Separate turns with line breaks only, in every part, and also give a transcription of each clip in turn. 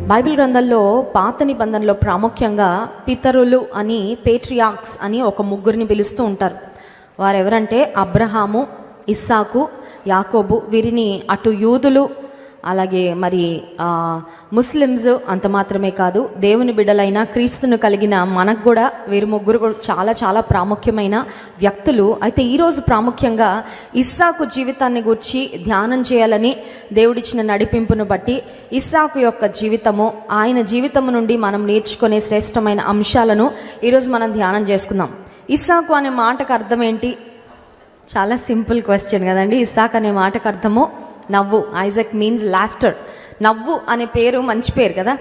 Bible గ్రంథంలో పాత నిబంధనలో ప్రాముఖ్యంగా పితరులు అని, పేట్రియార్క్స్ అని ఒక ముగ్గురిని పిలుస్తూ ఉంటారు. వారెవరంటే అబ్రహాము, ఇస్సాకు, యాకోబు. వీరిని అటు యూదులు అలాగే మరి ముస్లిమ్స్ అంత మాత్రమే కాదు, దేవుని బిడ్డలైన క్రీస్తును కలిగిన మనకు కూడా వీరు ముగ్గురు చాలా చాలా ప్రాముఖ్యమైన వ్యక్తులు. అయితే ఈరోజు ప్రాముఖ్యంగా ఇస్సాకు జీవితాన్ని గురించి ధ్యానం చేయాలని దేవుడిచ్చిన నడిపింపును బట్టి ఇస్సాకు యొక్క జీవితము, ఆయన జీవితము నుండి మనం నేర్చుకునే శ్రేష్టమైన అంశాలను ఈరోజు మనం ధ్యానం చేసుకుందాం. ఇస్సాకు అనే మాటకు అర్థం ఏంటి? చాలా సింపుల్ క్వశ్చన్ కదండి. ఇస్సాకు అనే మాటకు అర్థము నవ్వు. Isaac means laughter. నవ్వు అనే పేరు మంచి పేరు కదా.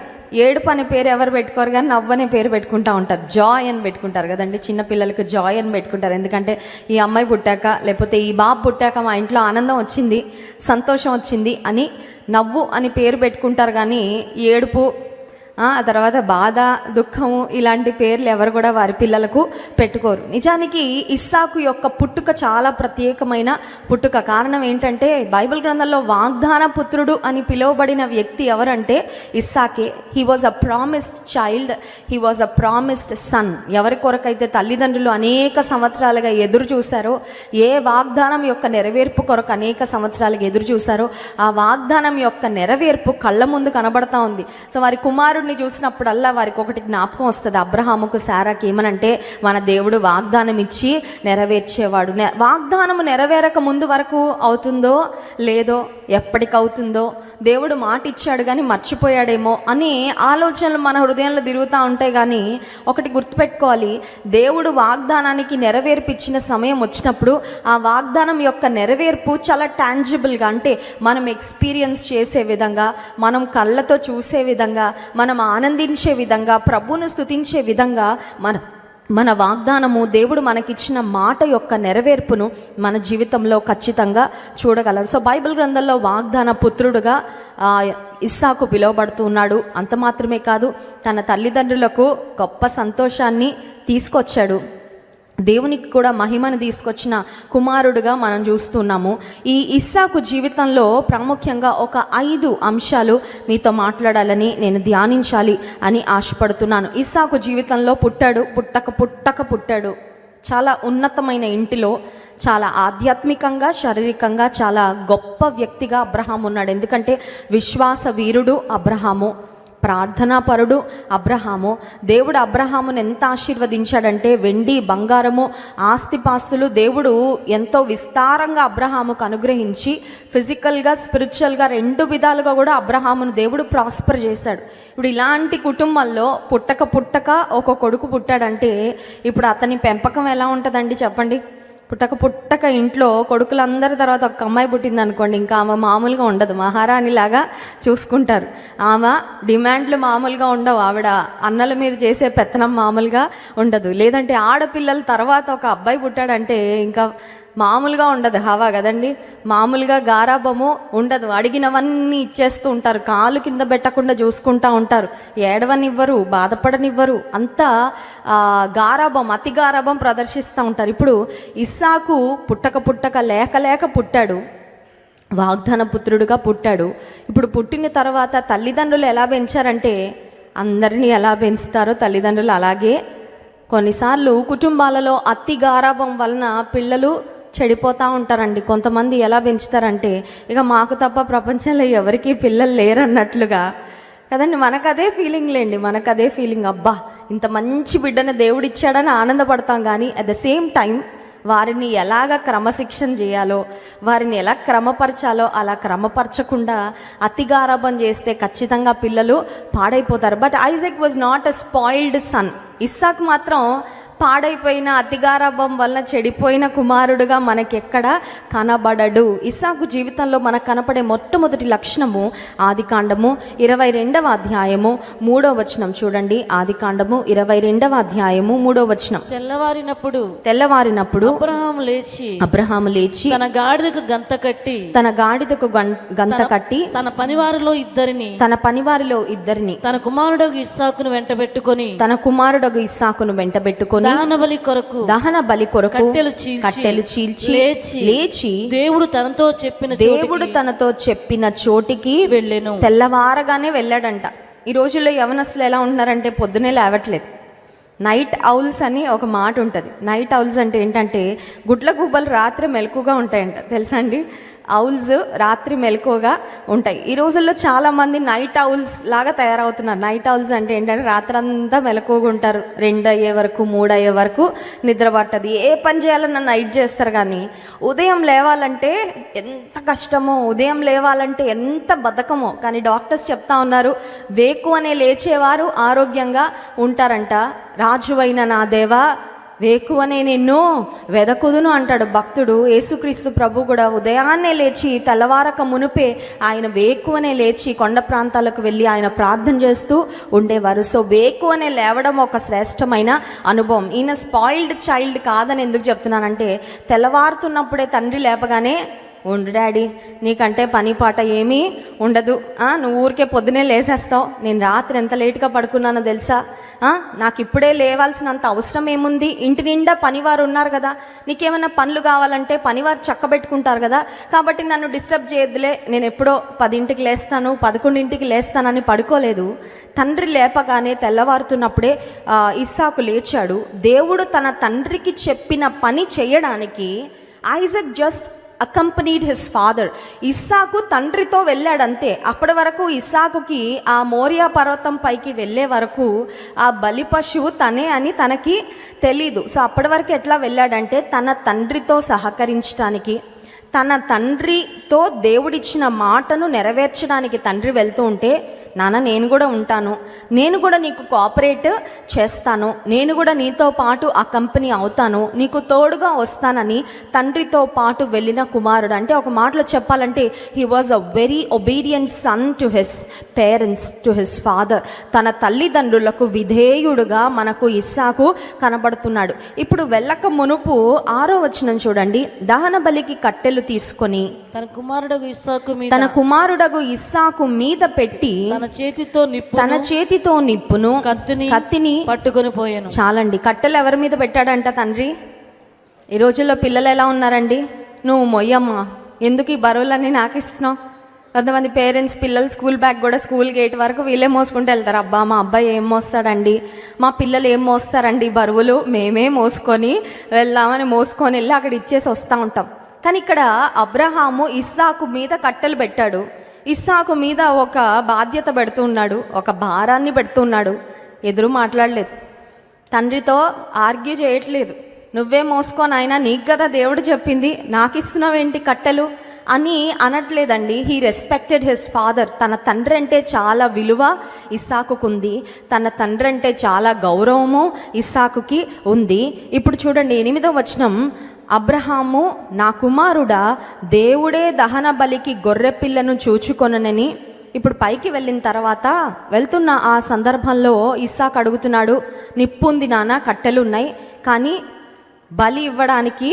ఏడుపు అనే పేరు ఎవరు పెట్టుకోరు, కానీ నవ్వు అనే పేరు పెట్టుకుంటూ ఉంటారు. జాయ్ అని పెట్టుకుంటారు కదండి. చిన్నపిల్లలకు జాయ్ అని పెట్టుకుంటారు. ఎందుకంటే ఈ అమ్మాయి పుట్టాక, లేకపోతే ఈ బాబు పుట్టాక మా ఇంట్లో ఆనందం వచ్చింది, సంతోషం వచ్చింది అని నవ్వు అని పేరు పెట్టుకుంటారు. కానీ ఏడుపు, ఆ తర్వాత బాధ, దుఃఖము ఇలాంటి పేర్లు ఎవరు కూడా వారి పిల్లలకు పెట్టుకోరు. నిజానికి ఇస్సాకు యొక్క పుట్టుక చాలా ప్రత్యేకమైన పుట్టుక. కారణం ఏంటంటే బైబిల్ గ్రంథంలో వాగ్దాన పుత్రుడు అని పిలువబడిన వ్యక్తి ఎవరంటే ఇస్సాకే. He was a promised child, he was a promised son. ఎవరి కొరకైతే తల్లిదండ్రులు అనేక సంవత్సరాలుగా ఎదురు చూశారో, ఏ వాగ్దానం యొక్క నెరవేర్పు కొరకు అనేక సంవత్సరాలుగా ఎదురు చూశారో, ఆ వాగ్దానం యొక్క నెరవేర్పు కళ్ళ ముందు కనబడతా ఉంది. సో వారి కుమారుడు చూసినప్పుడల్లా వారికి ఒకటి జ్ఞాపకం వస్తుంది. అబ్రహాముకు, శారాకి ఏమనంటే, మన దేవుడు వాగ్దానం ఇచ్చి నెరవేర్చేవాడు. వాగ్దానము నెరవేరక ముందు వరకు అవుతుందో లేదో, ఎప్పటికవుతుందో, దేవుడు మాట ఇచ్చాడు కానీ మర్చిపోయాడేమో అని ఆలోచనలు మన హృదయంలో తిరుగుతూ ఉంటాయి. కానీ ఒకటి గుర్తుపెట్టుకోవాలి, దేవుడు వాగ్దానానికి నెరవేర్పిచ్చిన సమయం వచ్చినప్పుడు ఆ వాగ్దానం యొక్క నెరవేర్పు చాలా టాంజిబుల్గా, అంటే మనం ఎక్స్పీరియన్స్ చేసే విధంగా, మనం కళ్ళతో చూసే విధంగా, మనం ఆనందించే విధంగా, ప్రభువును స్తుతించే విధంగా మన వాగ్దానము, దేవుడు మనకిచ్చిన మాట యొక్క నెరవేర్పును మన జీవితంలో ఖచ్చితంగా చూడగలం. సో బైబిల్ గ్రంథంలో వాగ్దాన పుత్రుడుగా ఇస్సాకు పిలువబడుతూ ఉన్నాడు. అంత మాత్రమే కాదు, తన తల్లిదండ్రులకు గొప్ప సంతోషాన్ని తీసుకొచ్చాడు. దేవునికి కూడా మహిమను తీసుకొచ్చిన కుమారుడుగా మనం చూస్తున్నాము. ఈ ఇస్సాకు జీవితంలో ప్రాముఖ్యంగా ఒక 5 అంశాలు మీతో మాట్లాడాలని, నేను ధ్యానించాలి అని ఆశపడుతున్నాను. ఇస్సాకు జీవితంలో పుట్టాడు. చాలా ఉన్నతమైన ఇంటిలో, చాలా ఆధ్యాత్మికంగా, శారీరకంగా చాలా గొప్ప వ్యక్తిగా అబ్రహాము ఉన్నాడు. ఎందుకంటే విశ్వాస వీరుడు అబ్రహాము, ప్రార్థనాపరుడు అబ్రహాము. దేవుడు అబ్రహామును ఎంత ఆశీర్వదించాడంటే, వెండి, బంగారము, ఆస్తిపాస్తులు దేవుడు ఎంతో విస్తారంగా అబ్రహాముకు అనుగ్రహించి ఫిజికల్గా, స్పిరిచువల్గా 2 విధాలుగా కూడా అబ్రహామును దేవుడు ప్రాస్పర్ చేశాడు. ఇప్పుడు ఇలాంటి కుటుంబంలో పుట్టక ఒక కొడుకు పుట్టాడంటే ఇప్పుడు అతని పెంపకం ఎలా ఉంటుందండి చెప్పండి? పుట్టక ఇంట్లో కొడుకులందరి తర్వాత ఒక అమ్మాయి పుట్టింది అనుకోండి, ఇంకా ఆమె మామూలుగా ఉండదు, మహారాణిలాగా చూసుకుంటారు. ఆమె డిమాండ్లు మామూలుగా ఉండవు, ఆవిడ అన్నల మీద చేసే పెత్తనం మామూలుగా ఉండదు. లేదంటే ఆడపిల్లల తర్వాత ఒక అబ్బాయి పుట్టాడంటే ఇంకా మామూలుగా ఉండదు హవా కదండి. మామూలుగా గారాబము ఉండదు, అడిగినవన్నీ ఇచ్చేస్తూ ఉంటారు, కాలు కింద పెట్టకుండా చూసుకుంటూ ఉంటారు, ఏడవనివ్వరు, బాధపడనివ్వరు, అంతా గారాబం, అతి గారాబం ప్రదర్శిస్తూ ఉంటారు. ఇప్పుడు ఇస్సాకు పుట్టక లేక పుట్టాడు, వాగ్దాన పుత్రుడుగా పుట్టాడు. ఇప్పుడు పుట్టిన తర్వాత తల్లిదండ్రులు ఎలా పెంచారంటే, అందరినీ ఎలా పెంచుతారో తల్లిదండ్రులు అలాగే కొన్నిసార్లు కుటుంబాలలో అతి గారాబం వలన పిల్లలు చెడిపోతూ ఉంటారండి. కొంతమంది ఎలా పెంచుతారంటే, ఇక మాకు తప్ప ప్రపంచంలో ఎవరికి పిల్లలు లేరన్నట్లుగా కదండి. మనకదే ఫీలింగ్, అబ్బా ఇంత మంచి బిడ్డను దేవుడిచ్చాడని ఆనందపడతాం. కానీ అట్ ద సేమ్ టైం వారిని ఎలాగ క్రమశిక్షణ చేయాలో, వారిని ఎలా క్రమపరచాలో అలా క్రమపరచకుండా అతిగారాబం చేస్తే ఖచ్చితంగా పిల్లలు పాడైపోతారు. But Isaac was not a spoiled son. ఇస్సాకు మాత్రం పాడైపోయిన, అతిగారాబం వలన చెడిపోయిన కుమారుడుగా మనకెక్కడ కనబడడు. ఇస్సాకు జీవితంలో మనకు కనపడే మొట్టమొదటి లక్షణము ఆదికాండము 22వ అధ్యాయము 3వ వచనం చూడండి. ఆదికాండము 22వ అధ్యాయము 3వ వచనం. తెల్లవారినప్పుడు అబ్రహాము లేచి తన గాడిదకు గంత కట్టి తన పనివారిలో ఇద్దరిని తన కుమారుడగు ఇస్సాకును వెంటబెట్టుకొని దహన బలి కొరకు కట్టెలు చీల్చి లేచి దేవుడు తనతో చెప్పిన చోటికి వెళ్ళెను. తెల్లవారగానే వెళ్ళాడంట. ఈ రోజుల్లో యవనస్తులు ఎలా ఉంటున్నారంటే పొద్దునే లేవట్లేదు. నైట్ ఔల్స్ అని ఒక మాట ఉంటుంది. నైట్ ఔల్స్ అంటే ఏంటంటే గుడ్ల గుబ్బలు రాత్రి మెలకుగా ఉంటాయంట, తెలుసా అండి? ఔల్స్ రాత్రి మెలకుగా ఉంటాయి. ఈ రోజుల్లో చాలామంది నైట్ ఔల్స్ లాగా తయారవుతున్నారు. నైట్ ఔల్స్ అంటే ఏంటంటే రాత్రంతా మెలకుగా ఉంటారు, 2 అయ్యే వరకు 3 అయ్యే వరకు నిద్ర పట్టదు. ఏ పని చేయాలన్నా నైట్ చేస్తారు, కానీ ఉదయం లేవాలంటే ఎంత కష్టమో, ఉదయం లేవాలంటే ఎంత బద్ధకమో. కానీ డాక్టర్స్ చెప్తా ఉన్నారు, వేకువనే లేచేవారు ఆరోగ్యంగా ఉంటారంట. రాజువైన నా దేవా, వేకువనే నిన్ను వెదకుదును అంటాడు భక్తుడు. యేసుక్రీస్తు ప్రభు కూడా ఉదయాన్నే లేచి తెల్లవారక మునుపే ఆయన వేకువనే లేచి కొండ ప్రాంతాలకు వెళ్ళి ఆయన ప్రార్థన చేస్తూ ఉండేవారు. సో వేకువనే లేవడం ఒక శ్రేష్టమైన అనుభవం. ఈయన స్పాయిల్డ్ చైల్డ్ కాదని ఎందుకు చెప్తున్నానంటే, తెల్లవారుతున్నప్పుడే తండ్రి లేపగానే, ఉండు డాడీ, నీకంటే పని పాట ఏమీ ఉండదు, నువ్వు ఊరికే పొద్దునే లేసేస్తావు, నేను రాత్రి ఎంత లేట్గా పడుకున్నానో తెలుసా, నాకు ఇప్పుడే లేవాల్సినంత అవసరం ఏముంది, ఇంటి నిండా పనివారు ఉన్నారు కదా, నీకేమైనా పనులు కావాలంటే పనివారు చక్కబెట్టుకుంటారు కదా, కాబట్టి నన్ను డిస్టర్బ్ చేయొద్దులే, నేను ఎప్పుడో 10ంటికి లేస్తాను 11ంటికి లేస్తానని పడుకోలేదు. తండ్రి లేపగానే తెల్లవారుతున్నప్పుడే ఇస్సాకు లేచాడు. దేవుడు తన తండ్రికి చెప్పిన పని చేయడానికి Isaac just accompanied his father. ఇస్సాకు తండ్రితో వెళ్ళాడంతే. అప్పటి వరకు ఇస్సాకుకి ఆ మోరియా పర్వతం పైకి వెళ్ళే వరకు ఆ బలి పశువు తనే అని తనకి తెలీదు. సో అప్పటి వరకు ఎట్లా వెళ్ళాడంటే తన తండ్రితో సహకరించడానికి, తన తండ్రితో దేవుడిచ్చిన మాటను నెరవేర్చడానికి తండ్రి వెళ్తూ ఉంటే, నాన్న నేను కూడా ఉంటాను, నేను కూడా నీకు కోఆపరేట్ చేస్తాను, నేను కూడా నీతో పాటు ఆ కంపెనీ అవుతాను, నీకు తోడుగా వస్తానని తండ్రితో పాటు వెళ్ళిన కుమారుడు. అంటే ఒక మాటలో చెప్పాలంటే he was a very obedient son to his parents, to his father. తన తల్లిదండ్రులకు విధేయుడుగా మనకు ఇస్సాకు కనబడుతున్నాడు. ఇప్పుడు వెళ్ళక మునుపు 6వ వచనం చూడండి. దహన బలికి కట్టెలు తీసుకొని
తన కుమారుడగు ఇస్సాకు మీద పెట్టి తన చేతితో నిప్పును కత్తిని పట్టుకొని పోయాను. చాలండి, కట్టెలు ఎవరి మీద పెట్టాడంట? తండ్రి. ఈ రోజుల్లో పిల్లలు ఎలా ఉన్నారండి? నువ్వు మొయ్యమ్మా, ఎందుకు ఈ బరువులన్నీ నాకు ఇస్తున్నావు? కొంతమంది పేరెంట్స్ పిల్లలు స్కూల్ బ్యాగ్ కూడా స్కూల్ గేట్ వరకు వీళ్ళే మోసుకుంటూ వెళ్తారు. అబ్బా మా అబ్బాయి ఏం మోస్తాడండి, మా పిల్లలు ఏం మోస్తారండి, బరువులు మేమే మోసుకొని వెళ్దామని మోసుకొని వెళ్ళి అక్కడ ఇచ్చేసి వస్తూ ఉంటాం. కానీ ఇక్కడ అబ్రహాము ఇస్సాకు మీద కట్టెలు పెట్టాడు. ఇస్సాకు మీద ఒక బాధ్యత పెడుతున్నాడు, ఒక భారాన్ని పెడుతున్నాడు. ఎదురు మాట్లాడలేదు, తండ్రితో ఆర్గ్యూ చేయట్లేదు. నువ్వే మోసుకొని అయినా నీకు కదా దేవుడు చెప్పింది, నాకు ఇస్తున్నావేంటి కట్టెలు అని అనట్లేదండి. He respected his father. తన తండ్రి అంటే చాలా విలువ ఇస్సాకుకుంది, తన తండ్రి అంటే చాలా గౌరవము ఇస్సాకుకి ఉంది. ఇప్పుడు చూడండి 8వ వచనం. అబ్రహాము, నా కుమారుడా, దేవుడే దహన బలికి గొర్రె పిల్లను చూచుకొనని. ఇప్పుడు పైకి వెళ్ళిన తర్వాత వెళ్తున్న ఆ సందర్భంలో ఇస్సాకు అడుగుతున్నాడు, నిప్పుంది నాన్న, కట్టెలున్నాయి, కానీ బలి ఇవ్వడానికి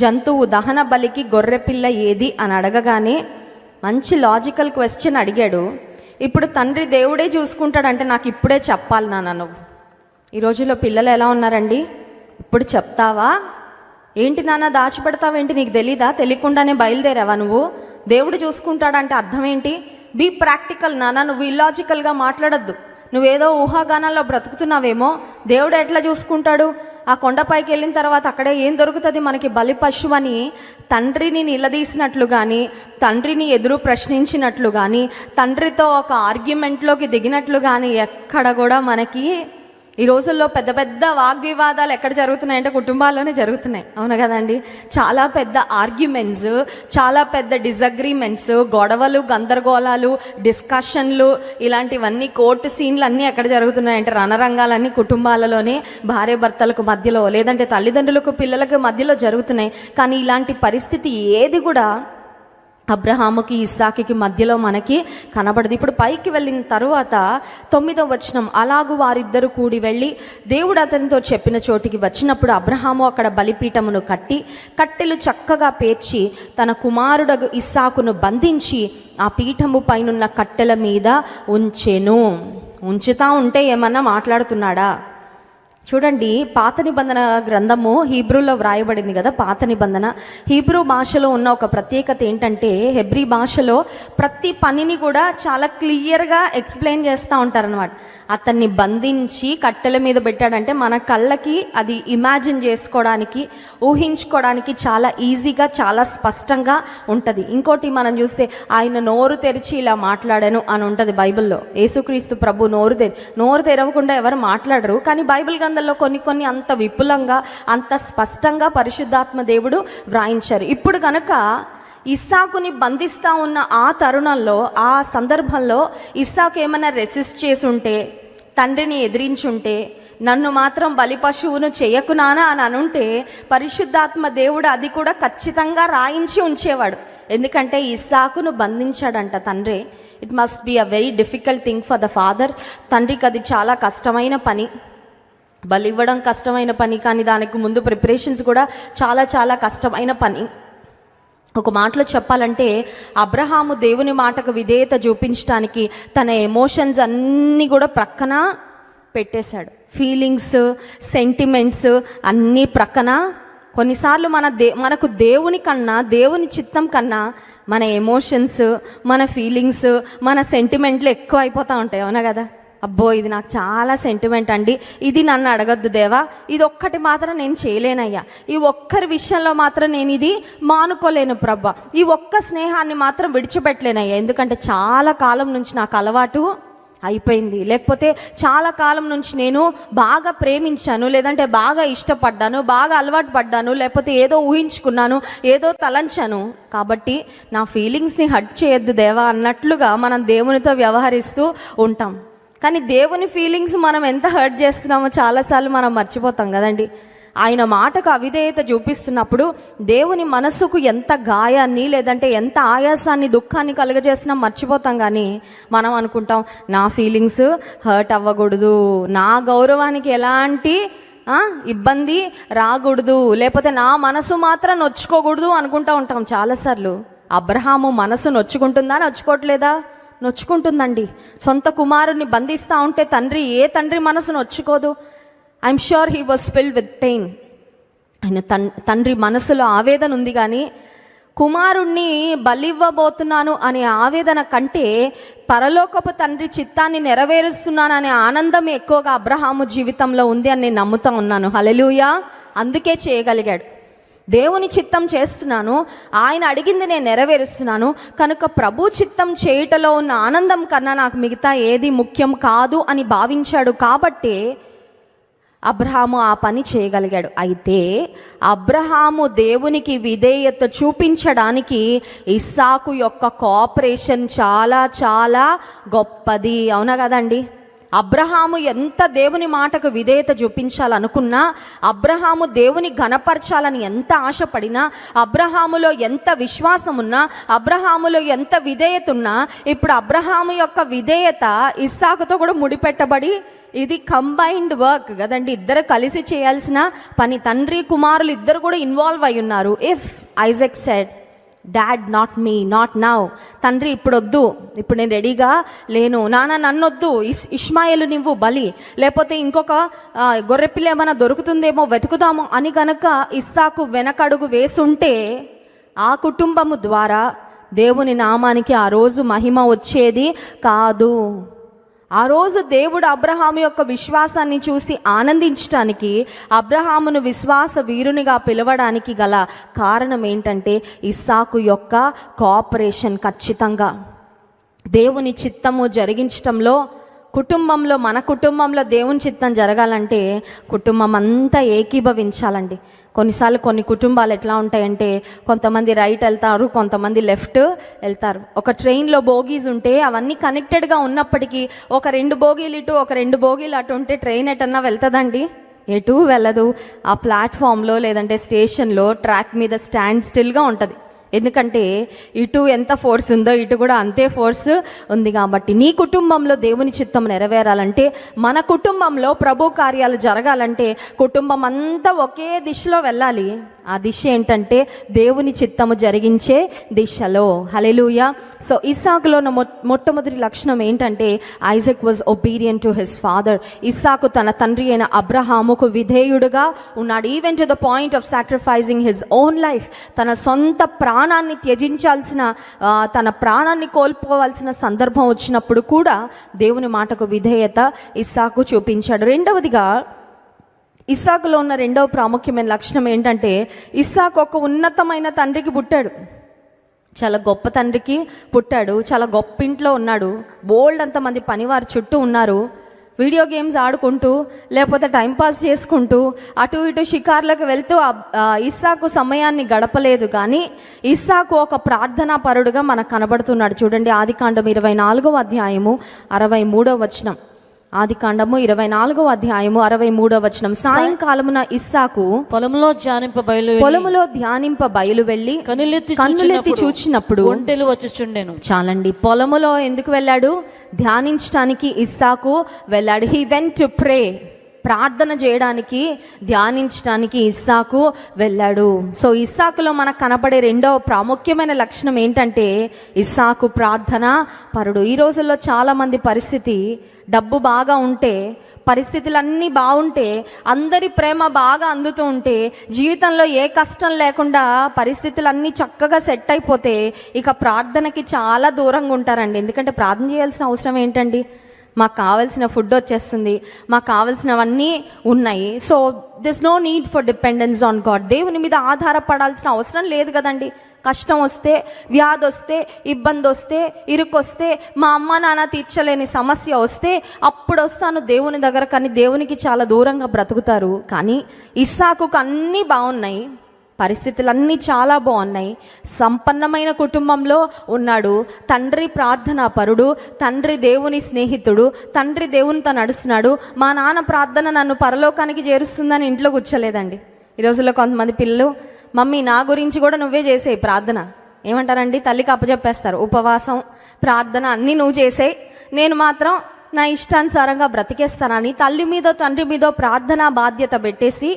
జంతువు, దహన బలికి గొర్రె పిల్ల ఏది అని అడగగానే మంచి లాజికల్ క్వశ్చన్ అడిగాడు. ఇప్పుడు తండ్రి దేవుడే చూసుకుంటాడంటే నాకు ఇప్పుడే చెప్పాలి నాన్న నువ్వు. ఈ రోజుల్లో పిల్లలు ఎలా ఉన్నారండి? ఇప్పుడు చెప్తావా ఏంటి నాన్న, దాచిపెడతావేంటి, నీకు తెలీదా, తెలియకుండానే బయలుదేరావా నువ్వు, దేవుడు చూసుకుంటాడంటే అర్థం ఏంటి? బీ ప్రాక్టికల్ నాన్న, నువ్వు ఇల్లాజికల్గా మాట్లాడద్దు. నువ్వేదో ఊహాగానాల్లో బ్రతుకుతున్నావేమో. దేవుడు ఎట్లా చూసుకుంటాడు? ఆ కొండపైకి వెళ్ళిన తర్వాత అక్కడే ఏం దొరుకుతుంది మనకి, బలి పశువు అని తండ్రిని నిలదీసినట్లు కానీ, తండ్రిని ఎదురు ప్రశ్నించినట్లు కానీ, తండ్రితో ఒక ఆర్గ్యుమెంట్లోకి దిగినట్లు కానీ ఎక్కడ కూడా మనకి ఈ రోజుల్లో పెద్ద పెద్ద వాగ్వివాదాలు ఎక్కడ జరుగుతున్నాయంటే కుటుంబాల్లోనే జరుగుతున్నాయి. అవును కదండి? చాలా పెద్ద ఆర్గ్యుమెంట్స్, చాలా పెద్ద డిజగ్రిమెంట్స్, గొడవలు, గందరగోళాలు, డిస్కషన్లు, ఇలాంటివన్నీ కోర్టు సీన్లు అన్నీ ఎక్కడ జరుగుతున్నాయంటే రణరంగాలన్నీ కుటుంబాలలోనే భార్య భర్తలకు మధ్యలో, లేదంటే తల్లిదండ్రులకు పిల్లలకు మధ్యలో జరుగుతున్నాయి. కానీ ఇలాంటి పరిస్థితి ఏది కూడా అబ్రహాముకి ఇస్సాకుకి మధ్యలో మనకి కనబడదు. ఇప్పుడు పైకి వెళ్ళిన తరువాత 9వ వచనం. అలాగూ వారిద్దరూ కూడి వెళ్ళి దేవుడు అతనితో చెప్పిన చోటికి వచ్చినప్పుడు అబ్రహాము అక్కడ బలిపీఠమును కట్టి కట్టెలు చక్కగా పేర్చి తన కుమారుడగు ఇస్సాకును బంధించి ఆ పీఠము పైనున్న కట్టెల మీద ఉంచెను. ఉంచుతా ఉంటే ఏమన్నా మాట్లాడుతున్నాడా?
చూడండి, పాత నిబంధన గ్రంథము హీబ్రూలో వ్రాయబడింది కదా. పాత నిబంధన హీబ్రూ భాషలో ఉన్న ఒక ప్రత్యేకత ఏంటంటే, హెబ్రీ భాషలో ప్రతి పనిని కూడా చాలా క్లియర్గా ఎక్స్ప్లెయిన్ చేస్తూ ఉంటారనమాట. అతన్ని బంధించి కట్టెల మీద పెట్టాడంటే మన కళ్ళకి అది ఇమాజిన్ చేసుకోవడానికి, ఊహించుకోవడానికి చాలా ఈజీగా, చాలా స్పష్టంగా ఉంటుంది. ఇంకోటి మనం చూస్తే ఆయన నోరు తెరిచి ఇలా మాట్లాడాను అని ఉంటుంది బైబిల్లో. యేసుక్రీస్తు ప్రభు నోరు తెరవకుండా ఎవరు మాట్లాడరు. కానీ బైబిల్ గ్రంథంలో కొన్ని అంత విపులంగా, అంత స్పష్టంగా పరిశుద్ధాత్మ దేవుడు వ్రాయించారు. ఇప్పుడు కనుక ఇస్సాకుని బంధిస్తూ ఉన్న ఆ తరుణంలో, ఆ సందర్భంలో ఇస్సాకు ఏమైనా రెసిస్ట్ చేసి ఉంటే, తండ్రిని ఎదిరించుంటే, నన్ను మాత్రం బలి పశువును చేయకు నానా అని అనుంటే, పరిశుద్ధాత్మ దేవుడు అది కూడా ఖచ్చితంగా రాయించి ఉంచేవాడు. ఎందుకంటే ఇస్సాకును బంధించాడంట తండ్రి. It must be a very difficult thing for the father. తండ్రికి అది చాలా కష్టమైన పని. బలి ఇవ్వడం కష్టమైన పని, కానీ దానికి ముందు ప్రిపరేషన్స్ కూడా చాలా చాలా కష్టమైన పని. ఒక మాటలో చెప్పాలంటే, అబ్రహాము దేవుని మాటకు విధేయత చూపించడానికి తన ఎమోషన్స్ అన్నీ కూడా ప్రక్కన పెట్టేశాడు. ఫీలింగ్స్, సెంటిమెంట్స్ అన్నీ ప్రక్కన. కొన్నిసార్లు మనకు దేవుని కన్నా, దేవుని చిత్తం కన్నా మన ఎమోషన్స్, మన ఫీలింగ్స్, మన సెంటిమెంట్లు ఎక్కువ అయిపోతూ ఉంటాయి. అవునా కదా? అబ్బో, ఇది నాకు చాలా సెంటిమెంట్ అండి, ఇది నన్ను అడగద్దు దేవా, ఇది ఒక్కటి మాత్రం నేను చేయలేనయ్యా, ఈ ఒక్కరి విషయంలో మాత్రం నేను ఇది మానుకోలేను ప్రభా, ఈ ఒక్క స్నేహాన్ని మాత్రం విడిచిపెట్టలేనయ్యా, ఎందుకంటే చాలా కాలం నుంచి నాకు అలవాటు అయిపోయింది, లేకపోతే చాలా కాలం నుంచి నేను బాగా ప్రేమించాను, లేదంటే బాగా ఇష్టపడ్డాను, బాగా అలవాటు పడ్డాను, లేకపోతే ఏదో ఊహించుకున్నాను, ఏదో తలంచాను, కాబట్టి నా ఫీలింగ్స్ని హర్ట్ చేయొద్దు దేవా అన్నట్లుగా మనం దేవునితో వ్యవహరిస్తూ ఉంటాం. కానీ దేవుని ఫీలింగ్స్ మనం ఎంత హర్ట్ చేస్తున్నామో చాలాసార్లు మనం మర్చిపోతాం కదండి. ఆయన మాటకు అవిధేయత చూపిస్తున్నప్పుడు దేవుని మనసుకు ఎంత గాయాన్ని, లేదంటే ఎంత ఆయాసాన్ని, దుఃఖాన్ని కలుగజేసినా మర్చిపోతాం. కానీ మనం అనుకుంటాం, నా ఫీలింగ్స్ హర్ట్ అవ్వకూడదు, నా గౌరవానికి ఎలాంటి ఇబ్బంది రాకూడదు, లేకపోతే నా మనసు మాత్రం నొచ్చుకోకూడదు అనుకుంటూ ఉంటాం చాలాసార్లు. అబ్రహాము మనసు నొచ్చుకుంటుందా? నొచ్చుకోవట్లేదా? నొచ్చుకుంటుందండి. సొంత కుమారుణ్ణి బంధిస్తూ ఉంటే ఏ తండ్రి మనసు నొచ్చుకోదు? I'm sure he was filled with pain. ఆయన తండ్రి మనసులో ఆవేదన ఉంది, కానీ కుమారుణ్ణి బలివ్వబోతున్నాను అనే ఆవేదన కంటే పరలోకపు తండ్రి చిత్తాన్ని నెరవేరుస్తున్నాను అనే ఆనందం ఎక్కువగా అబ్రహాము జీవితంలో ఉంది అని నేను నమ్ముతా ఉన్నాను. హల్లెలూయా. అందుకే చేయగలిగాడు. దేవుని చిత్తం చేస్తున్నాను, ఆయన అడిగింది నేను నెరవేరుస్తున్నాను కనుక ప్రభు చిత్తం చేయుటలో ఉన్న ఆనందం కన్నా నాకు మిగతా ఏది ముఖ్యం కాదు అని భావించాడు. కాబట్టి అబ్రహాము ఆ పని చేయగలిగాడు. అయితే అబ్రహాము దేవునికి విధేయత చూపించడానికి ఇస్సాకు యొక్క కోఆపరేషన్ చాలా చాలా గొప్పది. అవునా కదండి? అబ్రహాము ఎంత దేవుని మాటకు విధేయత చూపించాలనుకున్నా, అబ్రహాము దేవుని ఘనపరచాలని ఎంత ఆశపడినా, అబ్రహాములో ఎంత విశ్వాసం ఉన్నా, అబ్రహాములో ఎంత విధేయత ఉన్నా, ఇప్పుడు అబ్రహాము యొక్క విధేయత ఇస్సాకుతో కూడా ముడిపెట్టబడి, ఇది కంబైన్డ్ వర్క్ కదండి, ఇద్దరు కలిసి చేయాల్సిన పని. తండ్రి కుమారులు ఇద్దరు కూడా ఇన్వాల్వ్ అయి ఉన్నారు. If Isaac said, dad not me, not now, తండ్రి ఇప్పుడు వద్దు, ఇప్పుడు నేను రెడీగా లేను, నాన్న నన్నొద్దు, ఇష్మాయేలు నువ్వు బలి, లేకపోతే ఇంకొక గొర్రెపిల్ల ఏమైనా దొరుకుతుందేమో వెతుకుదాము అని కనుక ఇస్సాకు వెనకడుగు వేసుంటే ఆ కుటుంబము ద్వారా దేవుని నామానికి ఆ రోజు మహిమ వచ్చేది కాదు. ఆ రోజు దేవుడు అబ్రహాము యొక్క విశ్వాసాన్ని చూసి ఆనందించడానికి, అబ్రహామును విశ్వాస వీరునిగా పిలవడానికి గల కారణం ఏంటంటే ఇస్సాకు యొక్క కోఆపరేషన్. ఖచ్చితంగా దేవుని చిత్తము జరిగించటంలో, కుటుంబంలో, మన కుటుంబంలో దేవుని చిత్తం జరగాలంటే కుటుంబం అంతా ఏకీభవించాలండి. కొన్నిసార్లు కొన్ని కుటుంబాలు ఎట్లా ఉంటాయంటే, కొంతమంది రైట్ వెళ్తారు, కొంతమంది లెఫ్ట్ వెళ్తారు. ఒక ట్రైన్లో బోగీస్ ఉంటే అవన్నీ కనెక్టెడ్గా ఉన్నప్పటికీ ఒక 2 బోగీలు ఇటు, ఒక 2 బోగీలు అటు ఉంటే ట్రైన్ ఎటన్నా వెళ్తుందండి? ఎటు వెళ్ళదు. ఆ ప్లాట్ఫామ్లో లేదంటే స్టేషన్లో ట్రాక్ మీద స్టాండ్ స్టిల్గా ఉంటుంది. ఎందుకంటే ఇటు ఎంత ఫోర్స్ ఉందో ఇటు కూడా అంతే ఫోర్స్ ఉంది. కాబట్టి నీ కుటుంబంలో దేవుని చిత్తం నెరవేరాలంటే, మన కుటుంబంలో ప్రభు కార్యాలు జరగాలంటే కుటుంబం అంతా ఒకే దిశలో వెళ్ళాలి. ఆ దిశ ఏంటంటే దేవుని చిత్తము జరిగించే దిశలో. హల్లెలూయా. సో ఇస్సాకులో మొట్టమొదటి లక్షణం ఏంటంటే Isaac was obedient to his father. ఇస్సాకు తన తండ్రి అయిన అబ్రహాముకు విధేయుడుగా ఉన్నాడు. Even to the point of sacrificing his own life. తన సొంత ప్రాణాన్ని త్యజించాల్సిన, తన ప్రాణాన్ని కోల్పోవాల్సిన సందర్భం వచ్చినప్పుడు కూడా దేవుని మాటకు విధేయత ఇస్సాకు చూపించాడు. రెండవదిగా ఇస్సాకులో ఉన్న రెండవ ప్రాముఖ్యమైన లక్షణం ఏంటంటే ఇస్సాకు ఒక ఉన్నతమైన తండ్రికి పుట్టాడు. చాలా గొప్ప తండ్రికి పుట్టాడు. చాలా గొప్ప ఇంట్లో ఉన్నాడు. బోల్డ్ అంతమంది పనివారు చుట్టూ ఉన్నారు. వీడియో గేమ్స్ ఆడుకుంటూ లేకపోతే టైంపాస్ చేసుకుంటూ అటు ఇటు షికార్లకు వెళ్తూ ఇస్సాకు సమయాన్ని గడపలేదు. కానీ ఇస్సాకు ఒక ప్రార్థనా పరుడుగా మనకు కనబడుతున్నాడు. చూడండి, ఆదికాండం 24వ అధ్యాయము 63వ వచనం. ఆదికాండము 24వ అధ్యాయము 63వ వచనం. సాయంకాలమున ఇస్సాకు పొలములో ధ్యానింప బయలు వెళ్ళి కన్నులెత్తి చూచినప్పుడు ఒంటెలు వచ్చుచుండెను. చాలండి, పొలములో ఎందుకు వెళ్ళాడు? ధ్యానించడానికి ఇస్సాకు వెళ్ళాడు. He went to pray. ప్రార్థన చేయడానికి, ధ్యానించడానికి ఇస్సాకు వెళ్ళాడు. సో ఇస్సాకులో మనకు కనపడే రెండవ ప్రాముఖ్యమైన లక్షణం ఏంటంటే ఇస్సాకు ప్రార్థన పరుడు. ఈ రోజుల్లో చాలామంది పరిస్థితి, డబ్బు బాగా ఉంటే, పరిస్థితులన్నీ బాగుంటే, అందరి ప్రేమ బాగా అందుతూ ఉంటే, జీవితంలో ఏ కష్టం లేకుండా పరిస్థితులన్నీ చక్కగా సెట్ అయిపోతే ఇక ప్రార్థనకి చాలా దూరంగా ఉంటారండి. ఎందుకంటే ప్రార్థన చేయాల్సిన అవసరం ఏంటండి? మాకు కావాల్సిన ఫుడ్ వచ్చేస్తుంది, మాకు కావాల్సినవన్నీ ఉన్నాయి. So this no need for dependence on God. దేవుని మీద ఆధారపడాల్సిన అవసరం లేదు కదండి. కష్టం వస్తే, వ్యాధి వస్తే, ఇబ్బంది వస్తే, ఇరుకొస్తే, మా అమ్మ నాన్న తీర్చలేని సమస్య వస్తే అప్పుడు వస్తాను దేవుని దగ్గర. కానీ దేవునికి చాలా దూరంగా బ్రతుకుతారు. కానీ ఇస్సాకుకు అన్నీ బాగున్నాయి, పరిస్థితులన్నీ చాలా బాగున్నాయి, సంపన్నమైన కుటుంబంలో ఉన్నాడు, తండ్రి ప్రార్థనా పరుడు, తండ్రి దేవుని స్నేహితుడు, తండ్రి దేవునితో నడుస్తున్నాడు. మా నాన్న ప్రార్థన నన్ను పరలోకానికి చేరుస్తుందని ఇంట్లో కూర్చోలేదండి. ఈ రోజుల్లో కొంతమంది పిల్లలు, మమ్మీ నా గురించి కూడా నువ్వే చేసేయి ప్రార్థన. ఏమంటారండి? తల్లికి అప్పచెప్పేస్తారు. ఉపవాసం, ప్రార్థన అన్నీ నువ్వు చేసేయి, నేను మాత్రం నా ఇష్టానుసారంగా బ్రతికేస్తానని తల్లి మీదో తండ్రి మీదో ప్రార్థనా బాధ్యత పెట్టేసి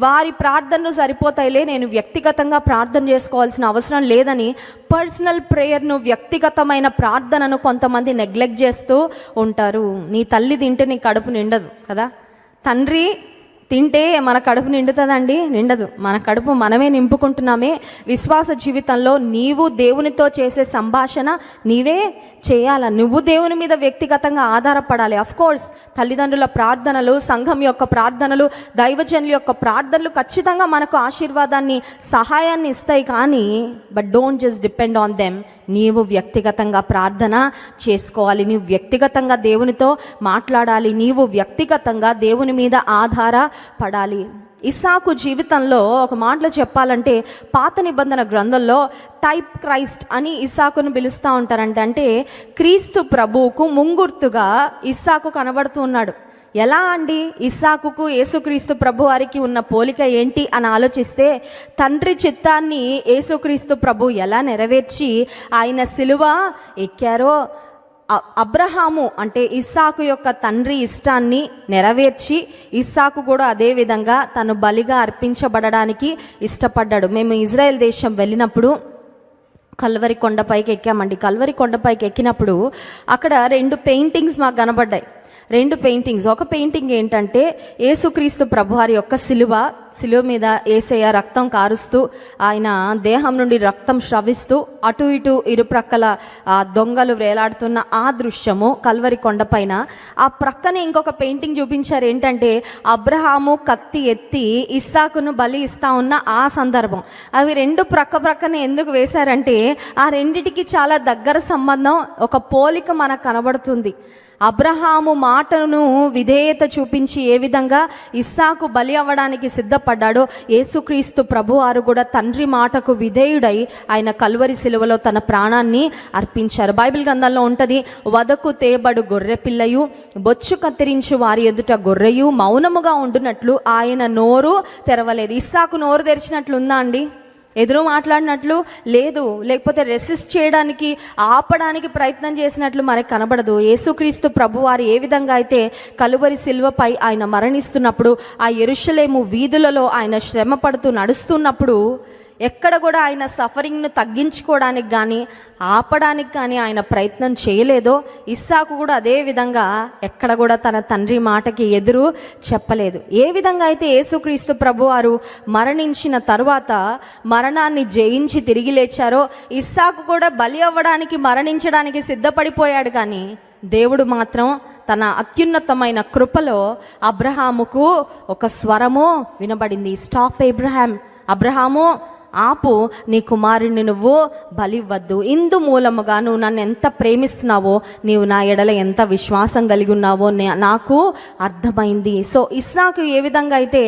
వారి ప్రార్థనలు సరిపోతాయిలే, నేను వ్యక్తిగతంగా ప్రార్థన చేసుకోవాల్సిన అవసరం లేదని పర్సనల్ ప్రేయర్ను, వ్యక్తిగతమైన ప్రార్థనను కొంతమంది నెగ్లెక్ట్ చేస్తూ ఉంటారు. నీ తల్లి తింటే నీ కడుపు నిండదు కదా. తండ్రి తింటే మన కడుపు నిండుతుందండి? నిండదు. మన కడుపు మనమే నింపుకుంటున్నామే. విశ్వాస జీవితంలో నీవు దేవునితో చేసే సంభాషణ నీవే చేయాల. నువ్వు దేవుని మీద వ్యక్తిగతంగా ఆధారపడాలి. అఫ్ కోర్స్ తల్లిదండ్రుల ప్రార్థనలు, సంఘం యొక్క ప్రార్థనలు, దైవజనుల యొక్క ప్రార్థనలు ఖచ్చితంగా మనకు ఆశీర్వాదాన్ని, సహాయాన్ని ఇస్తాయి. కానీ but don't just depend on them. నీవు వ్యక్తిగతంగా ప్రార్థన చేసుకోవాలి. నీవు వ్యక్తిగతంగా దేవునితో మాట్లాడాలి. నీవు వ్యక్తిగతంగా దేవుని మీద ఆధారపడాలి. ఇస్సాకు జీవితంలో ఒక మాటలో చెప్పాలంటే పాత నిబంధన గ్రంథంలో టైప్ క్రైస్ట్ అని ఇస్సాకును పిలుస్తూ ఉంటారంట. అంటే క్రీస్తు ప్రభువుకు ముంగుర్తుగా ఇస్సాకు కనబడుతూ ఉన్నాడు. ఎలా అండి? ఇస్సాకుకు యేసుక్రీస్తు ప్రభు వారికి ఉన్న పోలిక ఏంటి అని ఆలోచిస్తే, తండ్రి చిత్తాన్ని యేసుక్రీస్తు ప్రభు ఎలా నెరవేర్చి ఆయన సిలువ ఎక్కారో, అబ్రహాము అంటే ఇస్సాకు యొక్క తండ్రి ఇష్టాన్ని నెరవేర్చి ఇస్సాకు కూడా అదే విధంగా తను బలిగా అర్పించబడడానికి ఇష్టపడ్డాడు. మేము ఇజ్రాయెల్ దేశం వెళ్ళినప్పుడు కల్వరి కొండపైకి ఎక్కామండి. కల్వరి కొండపైకి ఎక్కినప్పుడు అక్కడ 2 పెయింటింగ్స్ మాకు కనబడ్డాయి. 2 పెయింటింగ్స్. ఒక పెయింటింగ్ ఏంటంటే యేసుక్రీస్తు ప్రభువారి యొక్క సిలువ మీద యేసయ్య రక్తం కారుస్తూ, ఆయన దేహం నుండి రక్తం స్రవిస్తూ, అటు ఇటు ఇరుప్రక్కల దొంగలు వేలాడుతున్న ఆ దృశ్యము కల్వరి కొండపైన. ఆ ప్రక్కనే ఇంకొక పెయింటింగ్ చూపించారు. ఏంటంటే అబ్రహాము కత్తి ఎత్తి ఇస్సాకును బలి ఇస్తా ఉన్న ఆ సందర్భం. అవి 2 ప్రక్కనే ఎందుకు వేశారంటే ఆ రెండిటికి చాలా దగ్గర సంబంధం, ఒక పోలిక మనకు కనబడుతుంది. అబ్రహాము మాటను విధేయత చూపించి ఏ విధంగా ఇస్సాకు బలి అవ్వడానికి సిద్ధపడ్డాడో, యేసుక్రీస్తు ప్రభువారు కూడా తండ్రి మాటకు విధేయుడై ఆయన కల్వరి సిలువలో తన ప్రాణాన్ని అర్పించారు. బైబిల్ గ్రంథంలో ఉంటుంది, వదకు తేబడు గొర్రె పిల్లయు, బొచ్చు కత్తిరించు వారి ఎదుట గొర్రెయు మౌనముగా ఉండునట్లు ఆయన నోరు తెరవలేదు. ఇస్సాకు నోరు తెరిచినట్లు ఉందా అండి? ఎదురు మాట్లాడినట్లు లేదు, లేకపోతే రెసిస్ట్ చేయడానికి, ఆపడానికి ప్రయత్నం చేసినట్లు మనకు కనబడదు. యేసుక్రీస్తు ప్రభువారు ఏ విధంగా అయితే కలువరి శిలువపై ఆయన మరణిస్తున్నప్పుడు, ఆ యెరూషలేము వీధులలో ఆయన శ్రమ పడుతూ నడుస్తున్నప్పుడు ఎక్కడ కూడా ఆయన సఫరింగ్ను తగ్గించుకోవడానికి కానీ ఆపడానికి కానీ ఆయన ప్రయత్నం చేయలేదో, ఇస్సాకు కూడా అదే విధంగా ఎక్కడ కూడా తన తండ్రి మాటకి ఎదురు చెప్పలేదు. ఏ విధంగా అయితే యేసుక్రీస్తు ప్రభువారు మరణించిన తరువాత మరణాన్ని జయించి తిరిగి లేచారో, ఇస్సాకు కూడా బలి అవ్వడానికి మరణించడానికి సిద్ధపడిపోయాడు. కానీ దేవుడు మాత్రం తన అత్యున్నతమైన కృపలో అబ్రహాముకు ఒక స్వరము వినబడింది. స్టాప్ అబ్రహాం, అబ్రహాము ఆపు, నీ కుమారుణ్ణి నువ్వు బలివ్వద్దు. ఇందు మూలముగా నువ్వు నన్ను ఎంత ప్రేమిస్తున్నావో, నీవు నా ఎడల ఎంత విశ్వాసం కలిగి ఉన్నావో నాకు అర్థమైంది. సో ఇస్సాకు ఏ విధంగా అయితే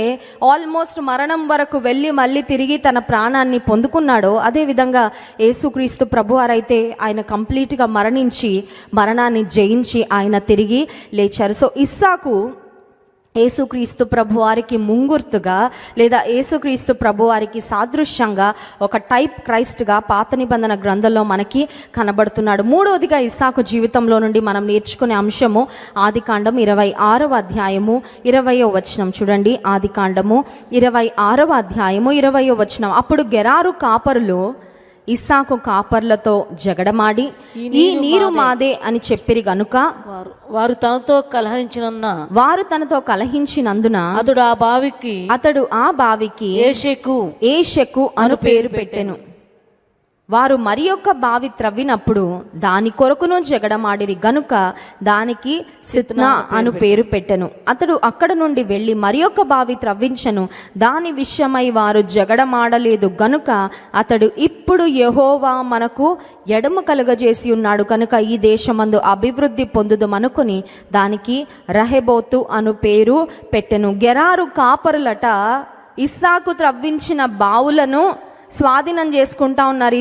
ఆల్మోస్ట్ మరణం వరకు వెళ్ళి మళ్ళీ తిరిగి తన ప్రాణాన్ని పొందుకున్నాడో, అదేవిధంగా యేసుక్రీస్తు ప్రభువారైతే ఆయన కంప్లీట్గా మరణించి మరణాన్ని జయించి ఆయన తిరిగి లేచారు. సో ఇస్సాకు యేసుక్రీస్తు ప్రభువారికి ముంగుర్తుగా లేదా యేసుక్రీస్తు ప్రభువారికి సాదృశ్యంగా ఒక టైప్ క్రైస్ట్గా పాత నిబంధన గ్రంథంలో మనకి కనబడుతున్నాడు. మూడవదిగా ఇస్సాకు జీవితంలో నుండి మనం నేర్చుకునే అంశము ఆదికాండం 26వ అధ్యాయము 20వ వచనం చూడండి. ఆదికాండము 26వ అధ్యాయము 20వ వచనం. అప్పుడు గెరారు కాపరులు ఇస్సాకు కాపర్లతో జగడమాడి, ఈ నీరు మాదే అని చెప్పిరి గనుక
వారు తనతో కలహించినందున అతడు ఆ బావికి ఏషెకు అను పేరు పెట్టెను. వారు మరి యొక్క బావి త్రవ్వినప్పుడు దాని కొరకును జగడమాడిరి గనుక దానికి సిత్నా అను పేరు పెట్టెను. అతడు అక్కడ నుండి వెళ్ళి మరి యొక్క బావి త్రవ్వించెను. దాని విషయమై వారు జగడమాడలేదు గనుక అతడు ఇప్పుడు యెహోవా మనకు ఎడము కలుగజేసి ఉన్నాడు కనుక ఈ దేశమందు అభివృద్ధి పొందుదమనుకుని దానికి రహెబోతు అను పేరు పెట్టెను. గెరారు కాపరులట ఇస్సాకు త్రవ్వించిన బావులను స్వాధీనం చేసుకుంటా ఉన్నారు.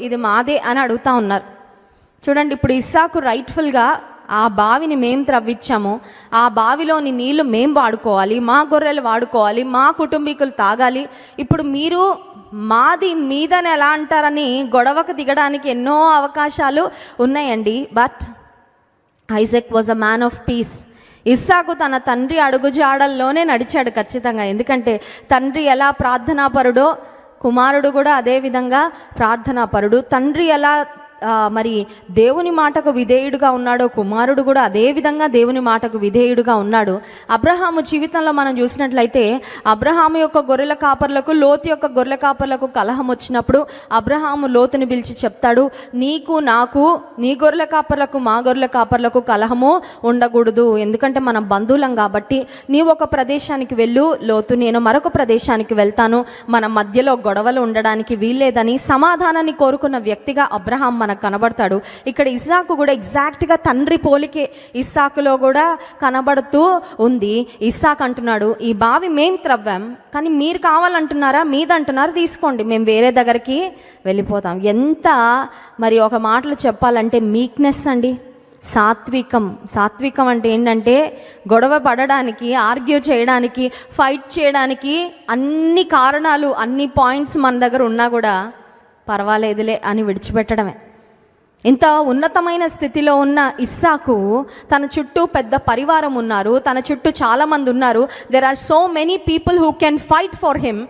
ఇది మాదే అని అడుగుతా ఉన్నారు. చూడండి, ఇప్పుడు ఇస్సాకు రైట్ఫుల్గా ఆ బావిని మేం త్రవ్వించాము, ఆ బావిలోని నీళ్లు మేం వాడుకోవాలి, మా గొర్రెలు వాడుకోవాలి, మా కుటుంబీకులు తాగాలి, ఇప్పుడు మీరు మాది మీదని ఎలా అంటారని గొడవకు దిగడానికి ఎన్నో అవకాశాలు ఉన్నాయండి. But Isaac was a man of peace. ఇస్సాకు తన తండ్రి అడుగుజాడల్లోనే నడిచాడు ఖచ్చితంగా. ఎందుకంటే తండ్రి ఎలా ప్రార్థనాపరుడో కుమారుడు కూడా అదే విధంగా ప్రార్థనాపరుడు. తండ్రి ఎలా మరి దేవుని మాటకు విధేయుడుగా ఉన్నాడో కుమారుడు కూడా అదే విధంగా దేవుని మాటకు విధేయుడుగా ఉన్నాడు. అబ్రహాము జీవితంలో మనం చూసినట్లయితే అబ్రహాము యొక్క గొర్రెల కాపర్లకు లోతు యొక్క గొర్రెల కాపర్లకు కలహం వచ్చినప్పుడు అబ్రహాము లోతుని పిలిచి చెప్తాడు, నీకు నాకు నీ గొర్రెల కాపర్లకు మా గొర్రెల కాపర్లకు కలహము ఉండకూడదు, ఎందుకంటే మనం బంధువులం కాబట్టి నీవు ఒక ప్రదేశానికి వెళ్ళు, లోతు నేను మరొక ప్రదేశానికి వెళ్తాను, మన మధ్యలో గొడవలు ఉండడానికి వీల్లేదని సమాధానాన్ని కోరుకున్న వ్యక్తిగా అబ్రహాం మనకు కనబడతాడు. ఇక్కడ ఇస్సాకు కూడా ఎగ్జాక్ట్గా తండ్రి పోలికే ఇస్సాకులో కూడా కనబడుతూ ఉంది. ఇస్సాకు అంటున్నాడు, ఈ బావి మేం త్రవ్వాం, కానీ మీరు కావాలంటున్నారా, మీదంటున్నారు, తీసుకోండి, మేము వేరే దగ్గరికి వెళ్ళిపోతాం. ఎంత మరి ఒక మాటలు చెప్పాలంటే మీక్నెస్ అండి. సాత్వికం అంటే ఏంటంటే గొడవ పడడానికి, ఆర్గ్యూ చేయడానికి, ఫైట్ చేయడానికి అన్ని కారణాలు, అన్ని పాయింట్స్ మన దగ్గర ఉన్నా కూడా పర్వాలేదులే అని విడిచిపెట్టడమే. ఇంత ఉన్నతమైన స్థితిలో ఉన్న ఇస్సాకు తన చుట్టూ పెద్ద పరివారం ఉన్నారు, తన చుట్టూ చాలామంది ఉన్నారు. There are so many people who can fight for him,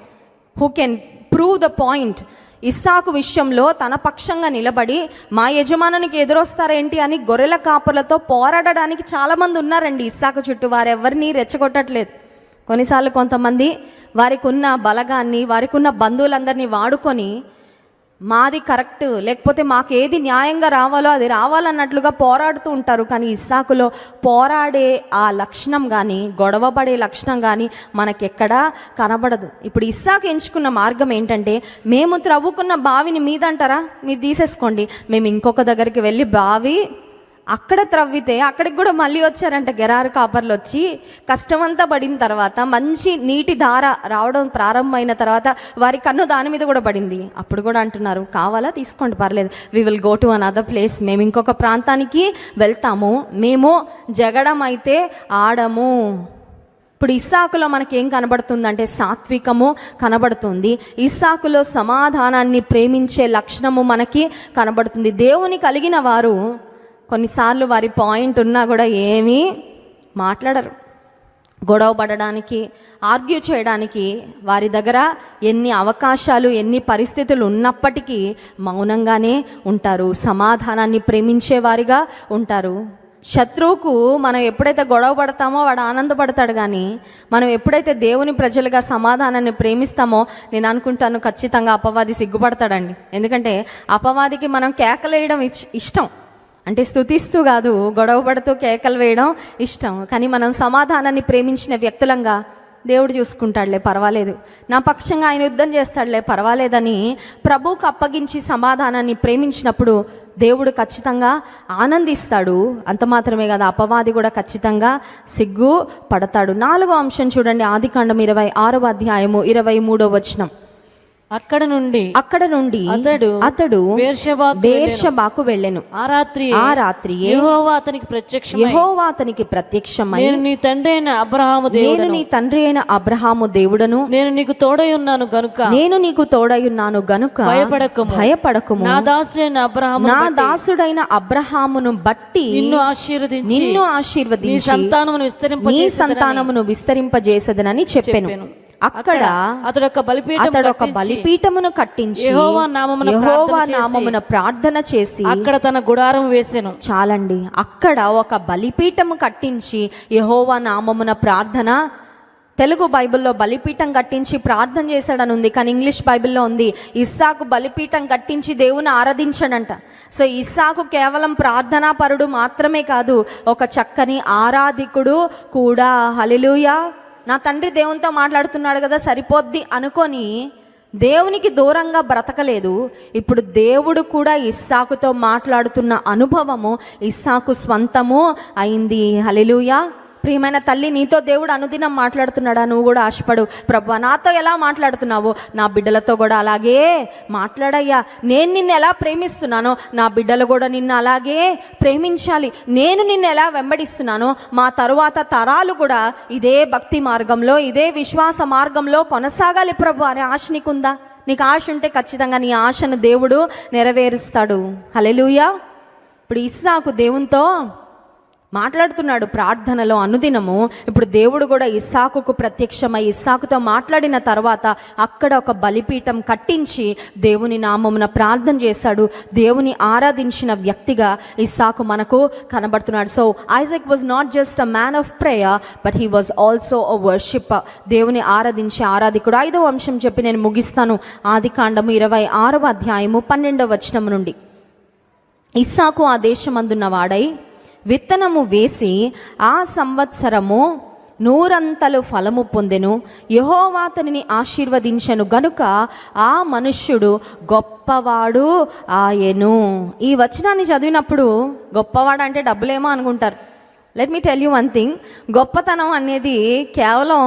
who can prove the point. ఇస్సాకు విషయంలో తన పక్షంగా నిలబడి మా యజమానునికి ఎదురొస్తారేంటి అని గొర్రెల కాపర్లతో పోరాడడానికి చాలామంది ఉన్నారండి ఇస్సాకు చుట్టూ. వారెవరిని రెచ్చగొట్టట్లేదు. కొన్నిసార్లు కొంతమంది వారికి ఉన్న బలగాన్ని, వారికి ఉన్న బంధువులందరినీ వాడుకొని మాది కరెక్ట్, లేకపోతే మాకేది న్యాయంగా రావాలో అది రావాలన్నట్లుగా పోరాడుతూ ఉంటారు. కానీ ఇస్సాకులో పోరాడే ఆ లక్షణం కానీ, గొడవపడే లక్షణం కానీ మనకెక్కడా కనబడదు. ఇప్పుడు ఇస్సాకు ఎంచుకున్న మార్గం ఏంటంటే, మేము త్రవ్వుకున్న బావిని మీదంటారా, మీరు తీసేసుకోండి, మేము ఇంకొక దగ్గరికి వెళ్ళి బావి అక్కడ త్రవ్వితే అక్కడికి కూడా మళ్ళీ వచ్చారంట గెరారు కాపర్లు వచ్చి. కష్టమంతా పడిన తర్వాత మంచి నీటి ధార రావడం ప్రారంభమైన తర్వాత వారి కన్ను దాని మీద కూడా పడింది. అప్పుడు కూడా అంటున్నారు, కావాలా తీసుకోండి, పర్లేదు, we will go to another place, మేము ఇంకొక ప్రాంతానికి వెళ్తాము, మేము జగడం అయితే ఆడము.
ఇప్పుడు ఇస్సాకులో మనకి ఏం కనబడుతుందంటే సాత్వికము కనబడుతుంది. ఇస్సాకులో సమాధానాన్ని ప్రేమించే లక్షణము మనకి కనబడుతుంది. దేవుని కలిగిన వారు కొన్నిసార్లు వారి పాయింట్ ఉన్నా కూడా ఏమీ మాట్లాడరు. గొడవ పడడానికి, ఆర్గ్యూ చేయడానికి వారి దగ్గర ఎన్ని అవకాశాలు, ఎన్ని పరిస్థితులు ఉన్నప్పటికీ మౌనంగానే ఉంటారు. సమాధానాన్ని ప్రేమించేవారిగా ఉంటారు. శత్రువుకు మనం ఎప్పుడైతే గొడవ పడతామో వాడు ఆనందపడతాడు, కానీ మనం ఎప్పుడైతే దేవుని ప్రజలుగా సమాధానాన్ని ప్రేమిస్తామో నేను అనుకుంటాను ఖచ్చితంగా అపవాది సిగ్గుపడతాడండి. ఎందుకంటే అపవాదికి మనం కేకలేయడం ఇష్టం, అంటే స్తుతిస్తూ కాదు, గొడవ పడుతూ కేకలు వేయడం ఇష్టం. కానీ మనం సమాధానాన్ని ప్రేమించిన వ్యక్తులంగా దేవుడు చూసుకుంటాడులే పర్వాలేదు, నా పక్షంగా ఆయన యుద్ధం చేస్తాడులే పర్వాలేదని ప్రభువుకు అప్పగించి సమాధానాన్ని ప్రేమించినప్పుడు దేవుడు ఖచ్చితంగా ఆనందిస్తాడు. అంత మాత్రమే కాదు, అపవాది కూడా ఖచ్చితంగా సిగ్గు పడతాడు. 4వ అంశం చూడండి, ఆదికాండం 26వ అధ్యాయము 23వ వచనం.
అక్కడ నుండి
అతడు బేర్షెబాకు వెళ్ళెను. ఆ రాత్రి
యెహోవా
అతనికి ప్రత్యక్షమై,
నేను నీ తండ్రి అయిన అబ్రహాము దేవుడను, నేను నీకు తోడై ఉన్నాను గనుక
భయపడకుము.
నా
దాసుడైన అబ్రహామును బట్టి
నిన్ను
ఆశీర్వదించి
నీ
సంతానమును విస్తరింపజేసదనని చెప్పెను. అక్కడ అతడు ఒక బలిపీఠమును కట్టించి యెహోవా నామమున ప్రార్థన చేసి
అక్కడ తన గుడారం వేసెను.
చాలండి, అక్కడ ఒక బలిపీఠము కట్టించి యెహోవా నామమున ప్రార్థన. తెలుగు బైబిల్లో బలిపీఠం కట్టించి ప్రార్థన చేశాడని ఉంది, కానీ ఇంగ్లీష్ బైబిల్లో ఉంది ఇస్సాకు బలిపీఠం కట్టించి దేవుని ఆరాధించాడంట. సో ఇస్సాకు కేవలం ప్రార్థనా పరుడు మాత్రమే కాదు, ఒక చక్కని ఆరాధికుడు కూడా. హల్లెలూయా. నా తండ్రి దేవునితో మాట్లాడుతున్నాడు కదా సరిపోద్ది అనుకొని దేవునికి దూరంగా బ్రతకలేదు. ఇప్పుడు దేవుడు కూడా ఇస్సాకుతో మాట్లాడుతున్న అనుభవము ఇస్సాకు స్వంతము అయింది. హల్లెలూయా. ప్రియమైన తల్లి, నీతో దేవుడు అనుదినం మాట్లాడుతున్నాడా? నువ్వు కూడా ఆశపడు, ప్రభువా నాతో ఎలా మాట్లాడుతున్నావో నా బిడ్డలతో కూడా అలాగే మాట్లాడయ్యా. నేను నిన్ను ఎలా ప్రేమిస్తున్నానో నా బిడ్డలు కూడా నిన్ను అలాగే ప్రేమించాలి. నేను నిన్ను ఎలా వెంబడిస్తున్నానో మా తరువాత తరాలు కూడా ఇదే భక్తి మార్గంలో, ఇదే విశ్వాస మార్గంలో కొనసాగాలి ప్రభు అనే ఆశ నీకుందా? నీకు ఆశ ఉంటే ఖచ్చితంగా నీ ఆశను దేవుడు నెరవేరుస్తాడు. హల్లెలూయా. ఇప్పుడు ఇస్సాకు దేవునితో మాట్లాడుతున్నాడు ప్రార్థనలో అనుదినము. ఇప్పుడు దేవుడు కూడా ఇస్సాకుకు ప్రత్యక్షమై ఇస్సాకుతో మాట్లాడిన తర్వాత అక్కడ ఒక బలిపీఠం కట్టించి దేవుని నామమున ప్రార్థన చేశాడు. దేవుని ఆరాధించిన వ్యక్తిగా ఇస్సాకు మనకు కనబడుతున్నాడు. So Isaac was not just a man of prayer, but he was also a worshipper. దేవుని ఆరాధించే ఆరాధికుడు. 5వ అంశం చెప్పి నేను ముగిస్తాను. ఆదికాండము 26వ అధ్యాయము 12వ వచనం నుండి. ఇస్సాకు ఆ దేశమందున్న వాడై విత్తనము వేసి ఆ సంవత్సరము 100 ఫలము పొందెను. యెహోవా అతనిని ఆశీర్వదించెను గనుక ఆ మనుష్యుడు గొప్పవాడు ఆయెను. ఈ వచనాన్ని చదివినప్పుడు గొప్పవాడు అంటే డబ్బులేమో అనుకుంటారు. Let me tell you one thing, గొప్పతనం అనేది కేవలం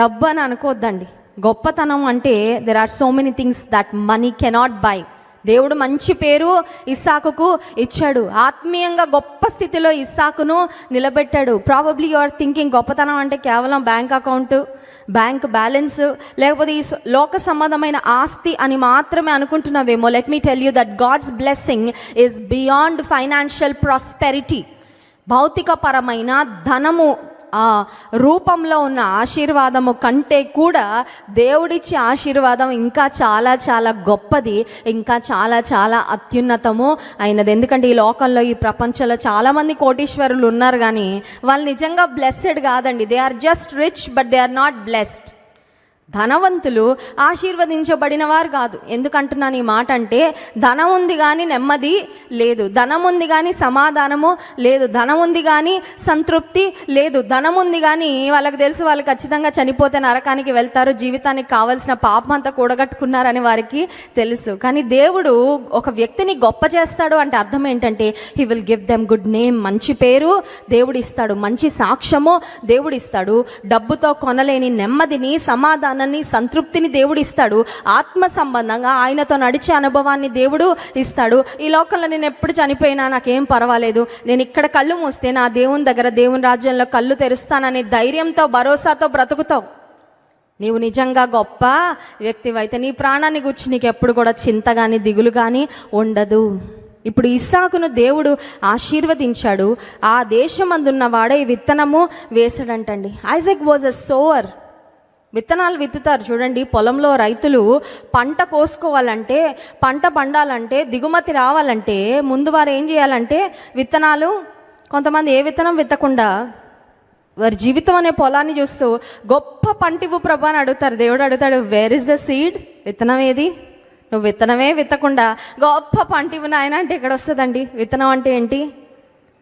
డబ్బు అని అనుకోవద్దండి. గొప్పతనం అంటే there are so many things that money cannot buy. దేవుడు మంచి పేరు ఇస్సాకుకు ఇచ్చాడు. ఆత్మీయంగా గొప్ప స్థితిలో ఇస్సాకును నిలబెట్టాడు. ప్రాబబ్లీ యు ఆర్ థింకింగ్ గొప్పతనం అంటే కేవలం బ్యాంక్ అకౌంట్, బ్యాంక్ బ్యాలెన్స్, లేకపోతే ఈ లోక సంబంధమైన ఆస్తి అని మాత్రమే అనుకుంటున్నావేమో. Let me tell you that God's blessing is beyond financial prosperity. భౌతికపరమైన ధనము ఆ రూపంలో ఉన్న ఆశీర్వాదము కంటే కూడా దేవుడిచ్చే ఆశీర్వాదం ఇంకా చాలా చాలా గొప్పది, ఇంకా చాలా చాలా అత్యున్నతము అయినది. ఎందుకంటే ఈ లోకంలో, ఈ ప్రపంచంలో చాలామంది కోటీశ్వరులు ఉన్నారు, కానీ వాళ్ళు నిజంగా బ్లెస్సెడ్ కాదండి. They are just rich but they are not blessed. ధనవంతులు ఆశీర్వదించబడిన వారు కాదు. ఎందుకంటున్నాను ఈ మాట అంటే, ధనం ఉంది కానీ నెమ్మది లేదు, ధనం ఉంది కానీ సమాధానము లేదు, ధనం ఉంది కానీ సంతృప్తి లేదు, ధనం ఉంది కానీ వాళ్ళకి తెలుసు వాళ్ళు ఖచ్చితంగా చనిపోతే నరకానికి వెళ్తారు, జీవితానికి కావాల్సిన పాపం అంతా కూడగట్టుకున్నారని వారికి తెలుసు. కానీ దేవుడు ఒక వ్యక్తిని గొప్ప చేస్తాడు అంటే అర్థం ఏంటంటే, he will give them good name. మంచి పేరు దేవుడు ఇస్తాడు, మంచి సాక్ష్యము దేవుడు ఇస్తాడు. డబ్బుతో కొనలేని నెమ్మదిని, సమాధానం సమాధానాన్ని, సంతృప్తిని దేవుడు ఇస్తాడు. ఆత్మ సంబంధంగా ఆయనతో నడిచే అనుభవాన్ని దేవుడు ఇస్తాడు. ఈ లోకంలో నేను ఎప్పుడు చనిపోయినా నాకేం పర్వాలేదు, నేను ఇక్కడ కళ్ళు మూస్తే నా దేవుని దగ్గర దేవుని రాజ్యంలో కళ్ళు తెరుస్తాననే ధైర్యంతో, భరోసాతో బ్రతుకుతావు. నీవు నిజంగా గొప్ప వ్యక్తివైతే నీ ప్రాణాన్ని గురించి నీకు ఎప్పుడు కూడా చింత కానీ దిగులు కానీ ఉండదు. ఇప్పుడు ఇస్సాకును దేవుడు ఆశీర్వదించాడు. ఆ దేశమందున్న వాడే ఈ విత్తనము వేసాడంటండి. Isaac was a sower. విత్తనాలు విత్తుతారు చూడండి. పొలంలో రైతులు పంట కోసుకోవాలంటే, పంట పండాలంటే, దిగుమతి రావాలంటే ముందు వారు ఏం చేయాలంటే విత్తనాలు, కొంతమంది ఏ విత్తనం విత్తకుండా వారి జీవితం అనే పొలాన్ని చూస్తూ గొప్ప పంటివు ప్రభా అని అడుగుతారు. దేవుడు అడుగుతాడు, వేర్ ఇస్ ద సీడ్? విత్తనం ఏది? నువ్వు విత్తనమే విత్తకుండా గొప్ప పంటివు నాయన అంటే ఎక్కడ వస్తుందండి? విత్తనం అంటే ఏంటి?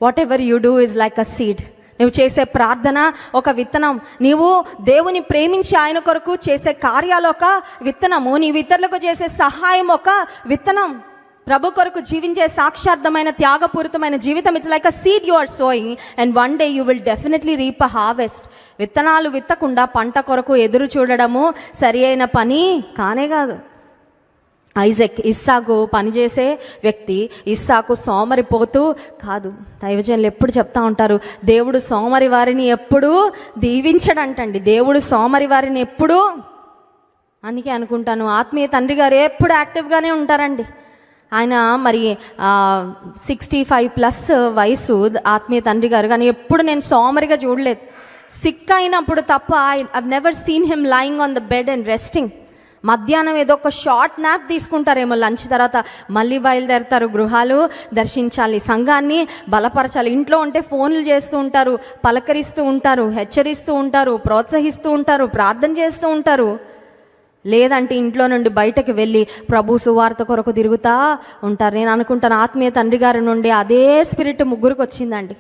What ever you do is like a seed. నువ్వు చేసే ప్రార్థన ఒక విత్తనం. నీవు దేవుని ప్రేమించి ఆయన కొరకు చేసే కార్యాలు ఒక విత్తనము. నీవు ఇతరులకు చేసే సహాయం ఒక విత్తనం. ప్రభు కొరకు జీవించే సాక్షార్థమైన త్యాగపూరితమైన జీవితం, it's like a seed you are sowing and one day you will definitely reap a harvest. విత్తనాలు విత్తకుండా పంట కొరకు ఎదురు చూడడము సరి అయిన పని కానే కాదు. ఐజాక్, ఇస్సాకు పనిచేసే వ్యక్తి. ఇస్సాకు సోమరిపోతూ కాదు. దైవజనులు ఎప్పుడు చెప్తా ఉంటారు, దేవుడు సోమరి వారిని ఎప్పుడు దీవించడంటండి. దేవుడు సోమరి వారిని ఎప్పుడు, అందుకే అనుకుంటాను ఆత్మీయ తండ్రి గారు ఎప్పుడు యాక్టివ్గానే ఉంటారండి. ఆయన మరి 65+ వయసు ఆత్మీయ తండ్రి గారు, కానీ ఎప్పుడు నేను సోమరిగా చూడలేదు. సిక్ అయినప్పుడు తప్ప I've never seen him lying on the bed and resting. మధ్యాహ్నం ఏదో ఒక షార్ట్ న్యాప్ తీసుకుంటారేమో, లంచ్ తర్వాత మళ్ళీ బయలుదేరతారు. గృహాలు దర్శించాలి, సంఘాన్ని బలపరచాలి. ఇంట్లో ఉంటే ఫోన్లు చేస్తూ ఉంటారు, పలకరిస్తూ ఉంటారు, హెచ్చరిస్తూ ఉంటారు, ప్రోత్సహిస్తూ ఉంటారు, ప్రార్థన చేస్తూ ఉంటారు. లేదంటే ఇంట్లో నుండి బయటకు వెళ్ళి ప్రభు సువార్త కొరకు తిరుగుతూ ఉంటారు. నేను అనుకుంటాను ఆత్మీయ తండ్రి గారి నుండి అదే స్పిరిట్ ముగ్గురికి వచ్చిందండి.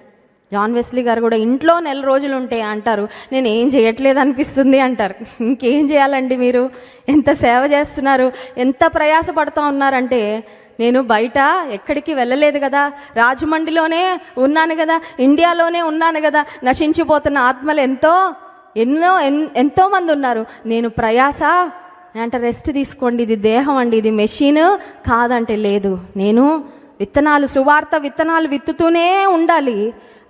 జాన్ వెస్లీ గారు కూడా ఇంట్లో 1 రోజులు ఉంటే అంటారు, నేను ఏం చేయట్లేదు అనిపిస్తుంది అంటారు. ఇంకేం చేయాలండి, మీరు ఎంత సేవ చేస్తున్నారు, ఎంత ప్రయాసపడుతూ ఉన్నారంటే, నేను బయట ఎక్కడికి వెళ్ళలేదు కదా, రాజమండ్రిలోనే ఉన్నాను కదా, ఇండియాలోనే ఉన్నాను కదా, నశించిపోతున్న ఆత్మలు ఎంతోమంది ఉన్నారు. నేను ప్రయాస అంటే రెస్ట్ తీసుకోండి, ఇది దేహం అండి, ఇది మెషిన్ కాదంటే లేదు. నేను విత్తనాలు, సువార్త విత్తనాలు విత్తుతూనే ఉండాలి.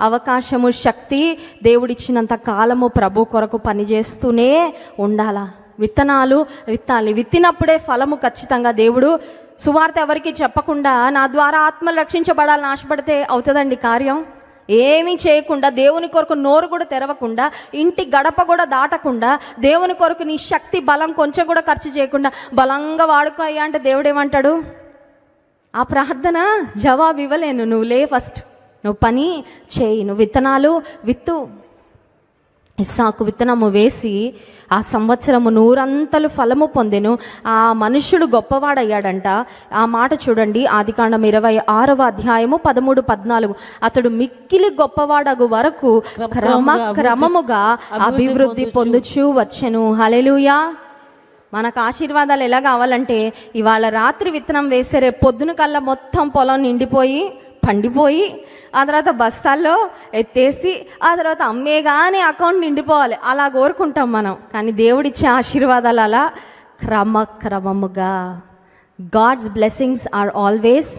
అవకాశము, శక్తి దేవుడిచ్చినంత కాలము ప్రభు కొరకు పనిచేస్తూనే ఉండాలా. విత్తనాలు విత్తాలి. విత్తినప్పుడే ఫలము ఖచ్చితంగా దేవుడు. సువార్త ఎవరికి చెప్పకుండా నా ద్వారా ఆత్మలు రక్షించబడాలని ఆశపడితే అవుతుందండి కార్యం? ఏమీ చేయకుండా, దేవుని కొరకు నోరు కూడా తెరవకుండా, ఇంటి గడప కూడా దాటకుండా, దేవుని కొరకు నీ శక్తి బలం కొంచెం కూడా ఖర్చు చేయకుండా బలంగా వాడుకో అయ్యా అంటే దేవుడు ఏమంటాడు? ఆ ప్రార్థన జవాబు ఇవ్వలేను. నువ్వు లే, ఫస్ట్ నువ్వు పని చేయి, నువ్వు విత్తనాలు విత్తు. ఇస్సాకు విత్తనము వేసి ఆ సంవత్సరము 100 ఫలము పొందెను. ఆ మనుష్యుడు గొప్పవాడయ్యాడంట. ఆ మాట చూడండి, ఆదికాండం 26వ అధ్యాయము 13-14. అతడు మిక్కిలి గొప్పవాడగు వరకు క్రమముగా అభివృద్ధి పొందుచూ వచ్చెను. హల్లెలూయా. మనకు ఆశీర్వాదాలు ఎలా కావాలంటే, ఇవాళ రాత్రి విత్తనం వేస్తే రేపు పొద్దున కల్లా మొత్తం పొలం నిండిపోయి పండిపోయి, ఆ తర్వాత బస్తాల్లో ఎత్తేసి, ఆ తర్వాత అమ్మేగానే అకౌంట్ నిండిపోవాలి. అలా కోరుకుంటాం మనం. కానీ దేవుడిచ్చే ఆశీర్వాదాలు అలా క్రమముగా. God's blessings are always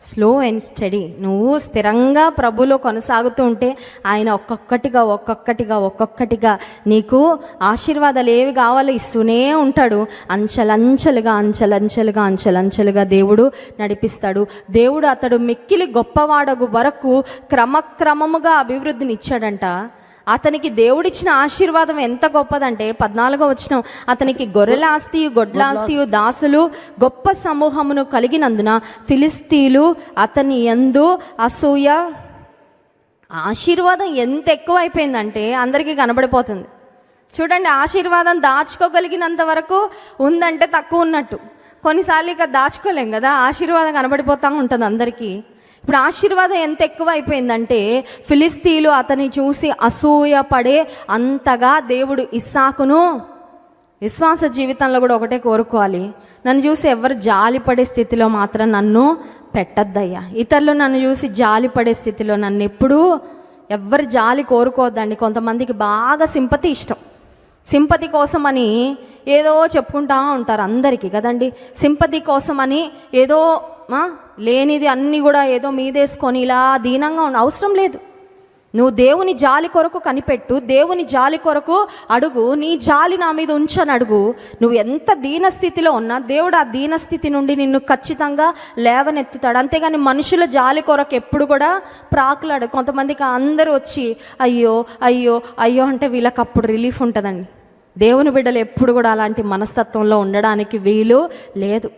slow and steady. నువ్వు స్థిరంగా ప్రభులో కొనసాగుతూ ఉంటే ఆయన ఒక్కొక్కటిగా నీకు ఆశీర్వాదాలు ఏవి కావాలో ఇస్తూనే ఉంటాడు. అంచెలంచెలుగా దేవుడు నడిపిస్తాడు. దేవుడు అతడు మిక్కిలి గొప్పవాడగు వరకు క్రమముగా అభివృద్ధిని ఇచ్చాడంట. అతనికి దేవుడిచ్చిన ఆశీర్వాదం ఎంత గొప్పదంటే 14వ వచనం, అతనికి గొర్రెల ఆస్తియు గొడ్ల ఆస్తియు దాసులు గొప్ప సమూహమును కలిగినందున ఫిలిస్తీయులు అతని యందు అసూయ. ఆశీర్వాదం ఎంత ఎక్కువ అయిపోయిందంటే అందరికీ కనబడిపోతుంది. చూడండి, ఆశీర్వాదం దాచుకోగలిగినంత వరకు ఉందంటే తక్కువ ఉన్నట్టు. కొన్నిసార్లు ఇక దాచుకోలేం కదా, ఆశీర్వాదం కనబడిపోతూ ఉంటుంది అందరికీ. ఇప్పుడు ఆశీర్వాదం ఎంత ఎక్కువ అయిపోయిందంటే ఫిలిస్తీయులు అతన్ని చూసి అసూయ పడే అంతగా దేవుడు ఇస్సాకును. విశ్వాస జీవితంలో కూడా ఒకటే కోరుకోవాలి, నన్ను చూసి ఎవరు జాలిపడే స్థితిలో మాత్రం నన్ను పెట్టద్దయ్యా. ఇతరులు నన్ను చూసి జాలిపడే స్థితిలో నన్ను ఎప్పుడూ ఎవరు జాలి కోరుకోవద్దండి. కొంతమందికి బాగా సింపతి ఇష్టం, సింపతి కోసమని ఏదో చెప్పుకుంటా ఉంటారు అందరికీ కదండి. సింపతి కోసమని ఏదో లేనిది అన్నీ కూడా ఏదో మీదేసుకొని ఇలా దీనంగా అవసరం లేదు. నువ్వు దేవుని జాలి కొరకు కనిపెట్టు, దేవుని జాలి కొరకు అడుగు, నీ జాలి నా మీద ఉంచని అడుగు. నువ్వు ఎంత దీనస్థితిలో ఉన్నా దేవుడు ఆ దీనస్థితి నుండి నిన్ను ఖచ్చితంగా లేవనెత్తుతాడు. అంతేగాని మనుషుల జాలి కొరకు ఎప్పుడు కూడా ప్రాకులాడు. కొంతమందికి అందరూ వచ్చి అయ్యో అయ్యో అయ్యో అంటే వీళ్ళకి అప్పుడు రిలీఫ్ ఉంటుందండి. దేవుని బిడ్డలు ఎప్పుడు కూడా అలాంటి మనస్తత్వంలో ఉండడానికి వీలు లేదు.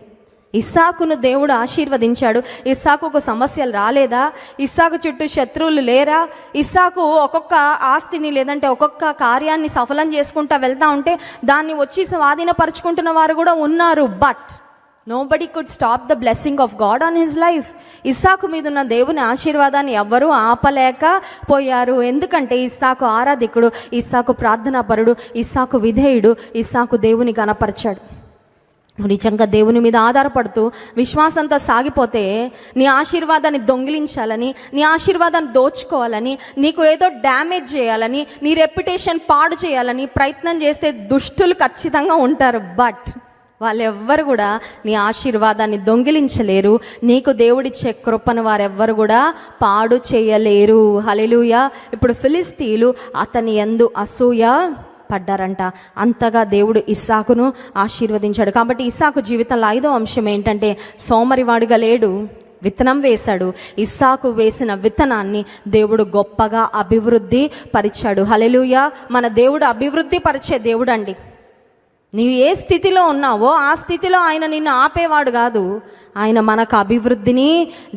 ఇస్సాకును దేవుడు ఆశీర్వదించాడు. ఇస్సాకుకు సమస్యలు రాలేదా? ఇస్సాకు చుట్టూ శత్రువులు లేరా? ఇస్సాకు ఒక్కొక్క ఆస్తిని లేదంటే ఒక్కొక్క కార్యాన్ని సఫలం చేసుకుంటా వెళ్తా ఉంటే దాన్ని వచ్చి స్వాధీనపరుచుకుంటున్న వారు కూడా ఉన్నారు. But nobody could stop the blessing of God on his life. ఇస్సాకు మీద ఉన్న దేవుని ఆశీర్వాదాన్ని ఎవ్వరూ ఆపలేకపోయారు. ఎందుకంటే ఇస్సాకు ఆరాధికుడు, ఇస్సాకు ప్రార్థనాపరుడు, ఇస్సాకు విధేయుడు, ఇస్సాకు దేవుని గణపరిచాడు. నిజంగా దేవుని మీద ఆధారపడుతూ విశ్వాసంతో సాగిపోతే నీ ఆశీర్వాదాన్ని దొంగిలించాలని, నీ ఆశీర్వాదాన్ని దోచుకోవాలని, నీకు ఏదో డ్యామేజ్ చేయాలని, నీ రెప్యుటేషన్ పాడు చేయాలని ప్రయత్నం చేస్తే దుష్టులు ఖచ్చితంగా ఉంటారు. బట్ వాళ్ళెవ్వరు కూడా నీ ఆశీర్వాదాన్ని దొంగిలించలేరు. నీకు దేవుడిచ్చే కృపను వారెవ్వరు కూడా పాడు చేయలేరు. హల్లెలూయా. ఇప్పుడు ఫిలిస్తీయులు అతని యందు అసూయ పడ్డారంట. అంతగా దేవుడు ఇస్సాకును ఆశీర్వదించాడు. కాబట్టి ఇస్సాకు జీవితంలో 5వ అంశం ఏంటంటే సోమరివాడిగా లేడు, విత్తనం వేశాడు. ఇస్సాకు వేసిన విత్తనాన్ని దేవుడు గొప్పగా అభివృద్ధి పరిచాడు. హల్లెలూయా. మన దేవుడు అభివృద్ధి పరిచే దేవుడు అండి. నీవు ఏ స్థితిలో ఉన్నావో ఆ స్థితిలో ఆయన నిన్ను ఆపేవాడు కాదు. ఆయన మనకు అభివృద్ధిని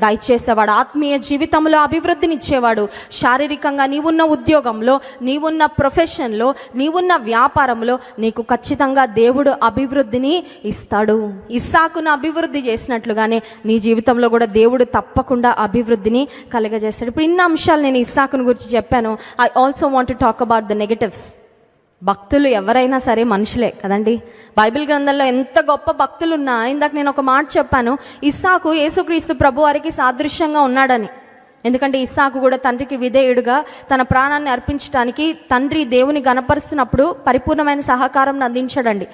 దయచేసేవాడు. ఆత్మీయ జీవితంలో అభివృద్ధిని ఇచ్చేవాడు. శారీరకంగా నీవున్న ఉద్యోగంలో, నీవున్న ప్రొఫెషన్లో, నీవున్న వ్యాపారంలో నీకు ఖచ్చితంగా దేవుడు అభివృద్ధిని ఇస్తాడు. ఇస్సాకును అభివృద్ధి చేసినట్లుగానే నీ జీవితంలో కూడా దేవుడు తప్పకుండా అభివృద్ధిని కలుగజేస్తాడు. ఇప్పుడు ఇన్ని అంశాలు నేను ఇస్సాకును గురించి చెప్పాను. I also want to talk about the negatives. భక్తులు ఎవరైనా సరే మనుషులే కదండి. బైబిల్ గ్రంథంలో ఎంత గొప్ప భక్తులు ఉన్నా, ఇందాక నేను ఒక మాట చెప్పాను, ఇస్సాకు యేసుక్రీస్తు ప్రభు వారికి సాదృశ్యంగా ఉన్నాడని. ఎందుకంటే ఇస్సాకు కూడా తండ్రికి విధేయుడుగా తన ప్రాణాన్ని అర్పించడానికి తండ్రి దేవుని గణపరుస్తున్నప్పుడు పరిపూర్ణమైన సహకారం అందించాడండి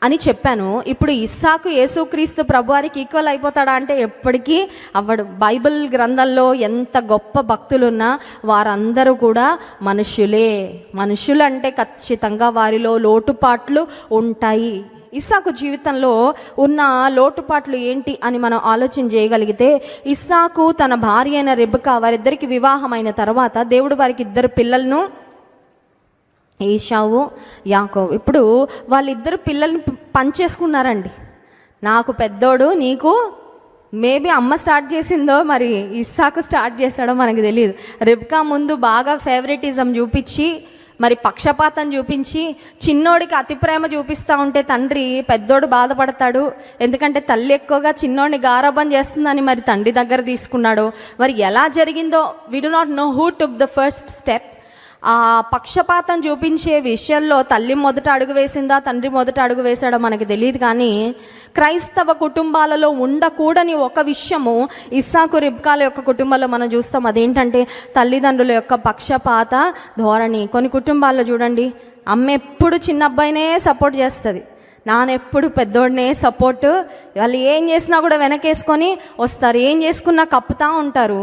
అని చెప్పాను. ఇప్పుడు ఇస్సాకు యేసుక్రీస్తు ప్రభువారికి ఈక్వల్ అయిపోతాడా అంటే ఎప్పటికీ అవ్వడు. బైబిల్ గ్రంథంలో ఎంత గొప్ప భక్తులున్నా వారందరూ కూడా మనుషులే. మనుషులు అంటే ఖచ్చితంగా వారిలో లోటుపాట్లు ఉంటాయి. ఇస్సాకు జీవితంలో ఉన్న లోటుపాట్లు ఏంటి అని మనం ఆలోచన చేయగలిగితే, ఇస్సాకు తన భార్య అయిన రెబెకా వారిద్దరికి వివాహమైన తర్వాత దేవుడు వారికి 2 పిల్లలను, ఏశావు, యాకోబు. ఇప్పుడు వాళ్ళిద్దరు పిల్లల్ని పంచేసుకున్నారండి. నాకు పెద్దోడు, నీకు మేబీ అమ్మ స్టార్ట్ చేసిందో మరి ఇస్సాకు స్టార్ట్ చేశాడో మనకు తెలియదు. రెబెకా ముందు బాగా ఫేవరెటిజం చూపించి, మరి పక్షపాతం చూపించి చిన్నోడికి అతి ప్రేమ చూపిస్తూ ఉంటే తండ్రి పెద్దోడు బాధపడతాడు. ఎందుకంటే తల్లి ఎక్కువగా చిన్నోడిని గారాబం చేస్తుందని మరి తండ్రి దగ్గర తీసుకున్నాడు. మరి ఎలా జరిగిందో we do not know who took the first step. ఆ పక్షపాతం చూపించే విషయంలో తల్లి మొదట అడుగు వేసిందా, తండ్రి మొదట అడుగు వేసాడో మనకు తెలియదు. కానీ క్రైస్తవ కుటుంబాలలో ఉండకూడని ఒక విషయము ఇస్సాకు రెబెకాల యొక్క కుటుంబంలో మనం చూస్తాం. అదేంటంటే తల్లిదండ్రుల యొక్క పక్షపాత ధోరణి. కొన్ని కుటుంబాల్లో చూడండి, అమ్మ ఎప్పుడు చిన్న అబ్బాయినే సపోర్ట్ చేస్తుంది, నాన్నెప్పుడు పెద్దోడినే సపోర్టు. వాళ్ళు ఏం చేసినా కూడా వెనకేసుకొని వస్తారు, ఏం చేసుకున్నా కప్పుతూ ఉంటారు.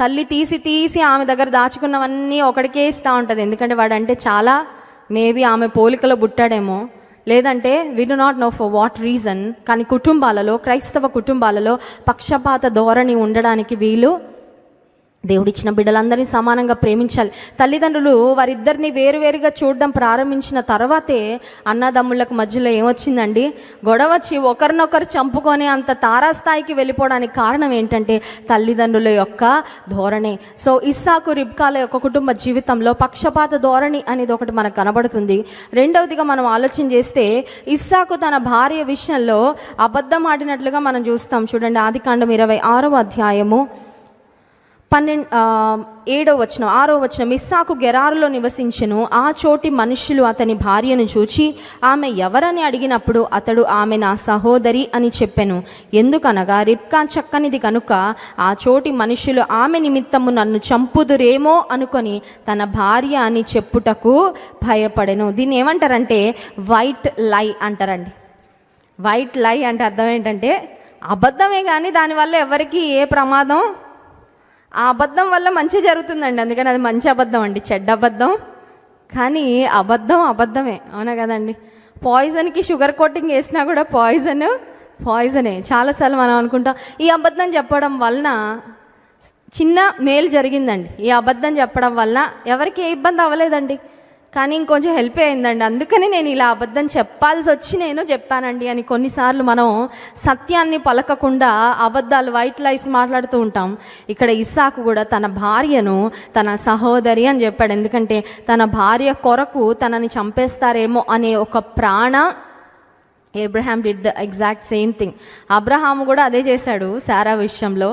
తల్లి తీసి ఆమె దగ్గర దాచుకున్నవన్నీ ఒకడికే ఇస్తూ ఉంటుంది. ఎందుకంటే వాడంటే చాలా మేబీ ఆమె పోలికలో పుట్టాడేమో, లేదంటే we do not know for what reason. కానీ కుటుంబాలలో, క్రైస్తవ కుటుంబాలలో పక్షపాత ధోరణి ఉండడానికి వీలు. దేవుడిచ్చిన బిడ్డలందరినీ సమానంగా ప్రేమించాలి. తల్లిదండ్రులు వారిద్దరిని వేరువేరుగా చూడడం ప్రారంభించిన తర్వాతే అన్నదమ్ముళ్ళకు మధ్యలో ఏమొచ్చిందండి, గొడవ వచ్చి ఒకరినొకరు చంపుకొని అంత తారాస్థాయికి వెళ్ళిపోవడానికి కారణం ఏంటంటే తల్లిదండ్రుల యొక్క ధోరణి. సో ఇస్సాకు రెబెకాల యొక్క కుటుంబ జీవితంలో పక్షపాత ధోరణి అనేది ఒకటి మనకు కనబడుతుంది. రెండవదిగా మనం ఆలోచన చేస్తే ఇస్సాకు తన భార్య విషయంలో అబద్ధం ఆడినట్లుగా మనం చూస్తాం. చూడండి, ఆదికాండం 26వ అధ్యాయము 6వ వచనం, ఇస్సాకు గెరారులో నివసించెను. ఆ చోటి మనుషులు అతని భార్యను చూచి ఆమె ఎవరని అడిగినప్పుడు అతడు ఆమె నా సహోదరి అని చెప్పెను. ఎందుకనగా రిబ్కా చక్కనిది కనుక ఆ చోటి మనుషులు ఆమె నిమిత్తము నన్ను చంపుదురేమో అనుకొని తన భార్య అని చెప్పుటకు భయపడెను. దీన్ని ఏమంటారంటే వైట్ లై అంటారండి. వైట్ లై అంటే అర్థం ఏంటంటే అబద్ధమే, కానీ దానివల్ల ఎవరికి ఏ ప్రమాదం, ఆ అబద్ధం వల్ల మంచి జరుగుతుందండి. అందుకని అది మంచి అబద్ధం అండి, చెడ్డ అబద్ధం. కానీ అబద్ధమే, అవునా కదండి. పాయిజన్కి షుగర్ కోటింగ్ వేసినా కూడా పాయిజనే. చాలాసార్లు మనం అనుకుంటాం ఈ అబద్ధం చెప్పడం వలన చిన్న మేలు జరిగిందండి, ఈ అబద్ధం చెప్పడం వలన ఎవరికి ఏ ఇబ్బంది అవ్వలేదండి, కానీ ఇంకొంచెం హెల్ప్ అయిందండి, అందుకని నేను ఇలా అబద్ధం చెప్పాల్సి వచ్చి నేను చెప్పానండి అని కొన్నిసార్లు మనం సత్యాన్ని పలకకుండా అబద్ధాలు, వైట్ లైస్ మాట్లాడుతూ ఉంటాం. ఇక్కడ ఇస్సాకు కూడా తన భార్యను తన సహోదరి అని చెప్పాడు. ఎందుకంటే తన భార్య కొరకు తనని చంపేస్తారేమో అనే ఒక Abraham did the exact same thing. Abraham కూడా అదే చేశాడు శారా విషయంలో.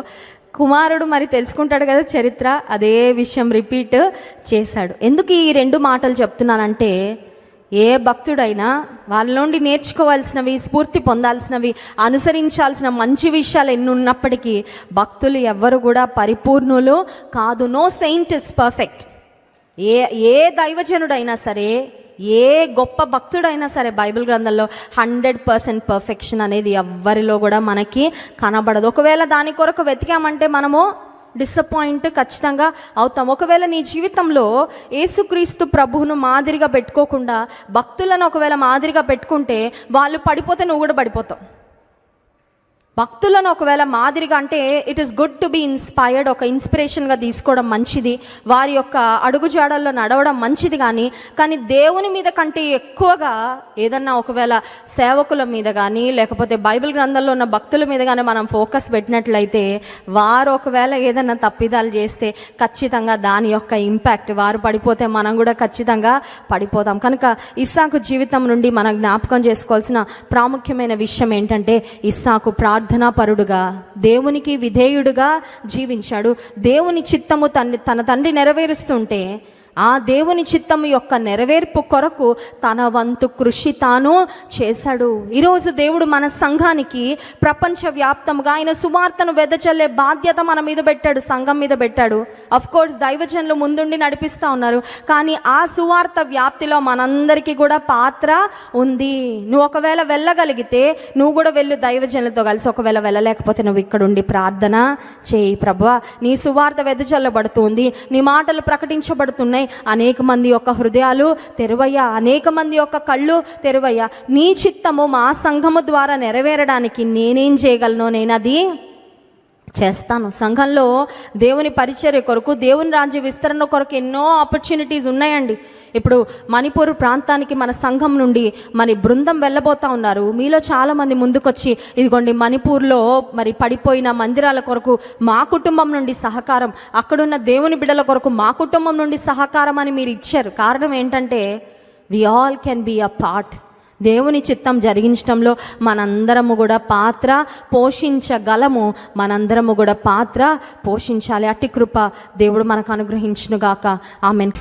కుమారుడు మరి తెలుసుకుంటాడు కదా చరిత్ర, అదే విషయం రిపీట్ చేశాడు. ఎందుకు ఈ 2 మాటలు చెప్తున్నానంటే, ఏ భక్తుడైనా వాళ్ళ నుండి నేర్చుకోవాల్సినవి, స్ఫూర్తి పొందాల్సినవి, అనుసరించాల్సిన మంచి విషయాలు ఎన్ని ఉన్నప్పటికీ భక్తులు ఎవ్వరు కూడా పరిపూర్ణులు కాదు. No saint is perfect. ఏ దైవజనుడైనా సరే, ఏ గొప్ప భక్తుడైనా సరే బైబిల్ గ్రంథంలో 100% పర్ఫెక్షన్ అనేది ఎవ్వరిలో కూడా మనకి కనబడదు. ఒకవేళ దాని కొరకు వెతికామంటే మనము డిసప్పాయింట్ ఖచ్చితంగా అవుతాం. ఒకవేళ నీ జీవితంలో యేసుక్రీస్తు ప్రభువును మాదిరిగా పెట్టుకోకుండా భక్తులను ఒకవేళ మాదిరిగా పెట్టుకుంటే వాళ్ళు పడిపోతే నువ్వు కూడా పడిపోతావు. భక్తులను ఒకవేళ మాదిరిగా అంటే it is good to be inspired, ఒక ఇన్స్పిరేషన్గా తీసుకోవడం మంచిది, వారి యొక్క అడుగుజాడల్లో నడవడం మంచిది. కానీ దేవుని మీద కంటే ఎక్కువగా ఏదన్నా ఒకవేళ సేవకుల మీద కానీ లేకపోతే బైబిల్ గ్రంథంలో ఉన్న భక్తుల మీద కానీ మనం ఫోకస్ పెట్టినట్లయితే వారు ఒకవేళ ఏదన్నా తప్పిదాలు చేస్తే ఖచ్చితంగా దాని యొక్క ఇంపాక్ట్, వారు పడిపోతే మనం కూడా ఖచ్చితంగా పడిపోతాం. కనుక ఇస్సాకు జీవితం నుండి మనం జ్ఞాపకం చేసుకోవాల్సిన ప్రాముఖ్యమైన విషయం ఏంటంటే, ఇస్సాకు ప్రార్థనాపరుడుగా, దేవునికి విధేయుడుగా జీవించాడు. దేవుని చిత్తము తన తండ్రి నెరవేరుస్తుంటే ఆ దేవుని చిత్తము యొక్క నెరవేర్పు కొరకు తన వంతు కృషి తాను చేశాడు. ఈరోజు దేవుడు మన సంఘానికి ప్రపంచవ్యాప్తంగా ఆయన సువార్తను వెదజల్లే బాధ్యత మన మీద పెట్టాడు, సంఘం మీద పెట్టాడు. అఫ్ కోర్స్ దైవజనులు ముందుండి నడిపిస్తూ ఉన్నారు, కానీ ఆ సువార్త వ్యాప్తిలో మనందరికీ కూడా పాత్ర ఉంది. నువ్వు ఒకవేళ వెళ్ళగలిగితే నువ్వు కూడా వెళ్ళు దైవజనులతో కలిసి. ఒకవేళ వెళ్ళలేకపోతే నువ్వు ఇక్కడుండి ప్రార్థన చేయి. ప్రభువా, నీ సువార్త వెదజల్లబడుతుంది, నీ మాటలు ప్రకటించబడుతున్నాయి, అనేక మంది యొక్క హృదయాలు తెరువయ్యా, అనేక మంది యొక్క కళ్ళు తెరువయ్యా, నీ చిత్తము మా సంఘము ద్వారా నెరవేరడానికి నేనేం చేయగలను, నేను అది చేస్తాను. సంఘంలో దేవుని పరిచర్య కొరకు, దేవుని రాజ్య విస్తరణ కొరకు ఎన్నో ఆపర్చునిటీస్ ఉన్నాయండి. ఇప్పుడు మణిపూర్ ప్రాంతానికి మన సంఘం నుండి మరి బృందం వెళ్ళబోతా ఉన్నారు. మీలో చాలామంది ముందుకొచ్చి ఇదిగోండి మణిపూర్లో మరి పడిపోయిన మందిరాల కొరకు మా కుటుంబం నుండి సహకారం, అక్కడున్న దేవుని బిడ్డల కొరకు మా కుటుంబం నుండి సహకారం అని మీరు ఇచ్చారు. కారణం ఏంటంటే we all can be a part. దేవుని చిత్తం జరిగించడంలో మనందరము కూడా పాత్ర పోషించగలము, మనందరము కూడా పాత్ర పోషించాలి. అట్టి కృప దేవుడు మనకు అనుగ్రహించునుగాక. ఆమేన్.